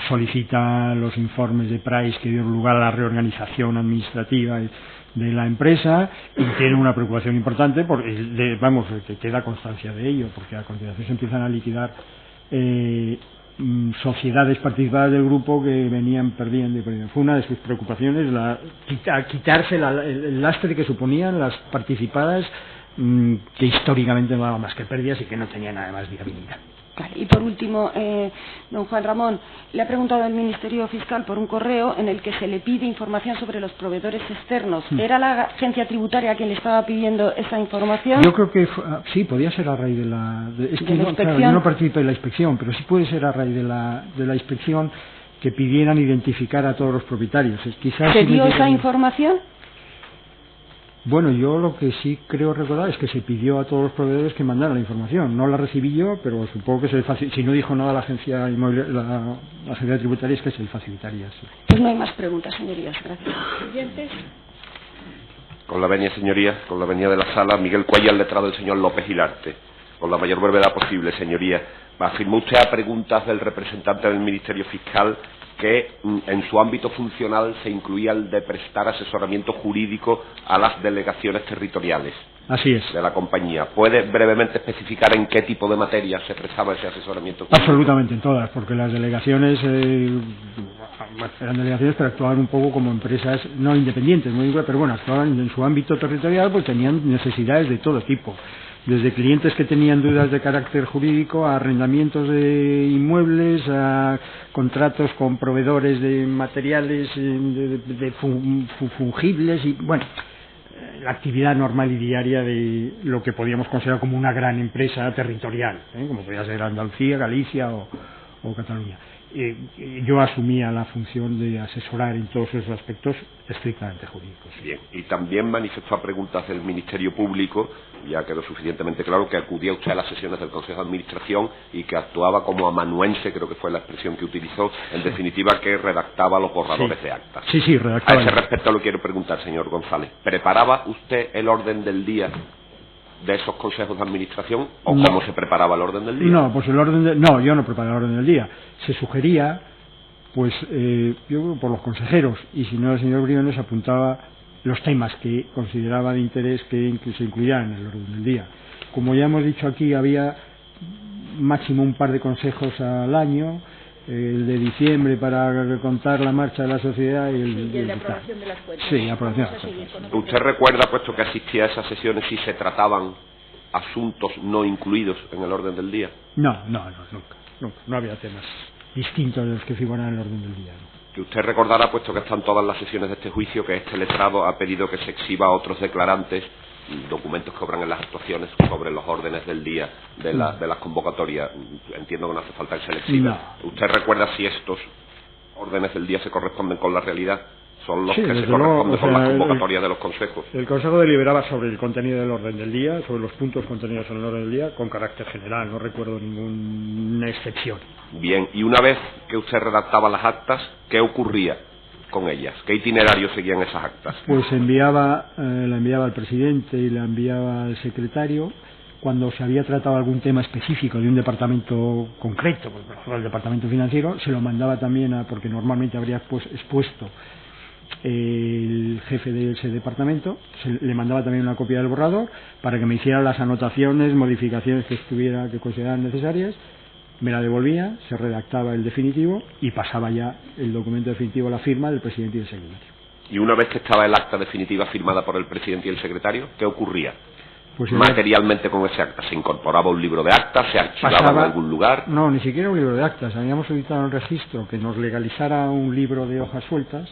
solicita los informes de Price que dieron lugar a la reorganización administrativa de la empresa, y tiene una preocupación importante porque, que queda constancia de ello, porque a continuación se empiezan a liquidar sociedades participadas del grupo que venían perdiendo. Fue una de sus preocupaciones quitarse el lastre que suponían las participadas, que históricamente no daban más que pérdidas y que no tenían nada más viabilidad. Vale. Y por último, don Juan Ramón, le ha preguntado el Ministerio Fiscal por un correo en el que se le pide información sobre los proveedores externos. ¿Era la agencia tributaria quien le estaba pidiendo esa información? Yo creo que sí, podía ser a raíz de la inspección. Claro, yo no participé en la inspección, pero sí puede ser a raíz de la inspección que pidieran identificar a todos los propietarios. Quizás ¿se dio esa información? Bueno, yo lo que sí creo recordar es que se pidió a todos los proveedores que mandaran la información. No la recibí yo, pero supongo que si no dijo nada la agencia tributaria, es que se le facilitaría. Sí. Pues no hay más preguntas, señorías. Gracias. ¿Siguientes? Con la venia, señorías, con la venia de la sala, Miguel Cuellar, letrado del señor López Hilarte. Con la mayor brevedad posible, señorías. Afirmó usted a preguntas del representante del Ministerio Fiscal que en su ámbito funcional se incluía el de prestar asesoramiento jurídico a las delegaciones territoriales. Así es. De la compañía. ¿Puede brevemente especificar en qué tipo de materias se prestaba ese asesoramiento jurídico? Absolutamente en todas, porque las delegaciones eran delegaciones, pero actuaban un poco como empresas no independientes, pero bueno, actuaban en su ámbito territorial, pues tenían necesidades de todo tipo. Desde clientes que tenían dudas de carácter jurídico, a arrendamientos de inmuebles, a contratos con proveedores de materiales fungibles y, bueno, la actividad normal y diaria de lo que podíamos considerar como una gran empresa territorial, como podía ser Andalucía, Galicia o Cataluña. Yo asumía la función de asesorar en todos esos aspectos estrictamente jurídicos. Bien, y también manifestó a preguntas del Ministerio Público, ya quedó suficientemente claro que acudía usted a las sesiones del Consejo de Administración y que actuaba como amanuense, creo que fue la expresión que utilizó, en definitiva que redactaba los borradores de actas. Sí, redactaba. A ese respecto lo quiero preguntar, señor González. ¿Preparaba usted el orden del día de esos consejos de administración o no. ¿Cómo se preparaba el orden del día? No, pues yo no preparaba el orden del día. Se sugería, pues yo por los consejeros, y si no el señor Briones apuntaba los temas que consideraba de interés que se incluyeran en el orden del día. Como ya hemos dicho aquí, había máximo un par de consejos al año, el de diciembre para contar la marcha de la sociedad y el de aprobación de las cuentas. Sí, aprobación de las cuentas. ¿Usted recuerda, puesto que asistía a esas sesiones, si se trataban asuntos no incluidos en el orden del día? No, nunca. No había temas distintos de los que figuran en el orden del día. ¿No? Que usted recordará, puesto que están todas las sesiones de este juicio, que este letrado ha pedido que se exhiba a otros declarantes documentos que obran en las actuaciones sobre los órdenes del día de las convocatorias. Entiendo que no hace falta que se le exhiba. No. ¿Usted recuerda si estos órdenes del día se corresponden con la realidad? Son los que se corresponden con las convocatorias de los consejos. El Consejo deliberaba sobre el contenido del orden del día, sobre los puntos contenidos en el orden del día, con carácter general, no recuerdo ninguna excepción. Bien, y una vez que usted redactaba las actas, ¿qué ocurría con ellas? ¿Qué itinerario seguían esas actas? Pues la enviaba al presidente y la enviaba al secretario. Cuando se había tratado algún tema específico de un departamento concreto, por ejemplo el departamento financiero, se lo mandaba también porque normalmente habría expuesto el jefe de ese departamento, le mandaba también una copia del borrador para que me hiciera las anotaciones, modificaciones que consideraran necesarias, me la devolvía, se redactaba el definitivo y pasaba ya el documento definitivo a la firma del presidente y del secretario. Y una vez que estaba el acta definitiva firmada por el presidente y el secretario, ¿qué ocurría? Pues materialmente con ese acta, ¿se incorporaba un libro de actas, se archivaba en algún lugar? No, ni siquiera un libro de actas. Habíamos solicitado el registro que nos legalizara un libro de hojas sueltas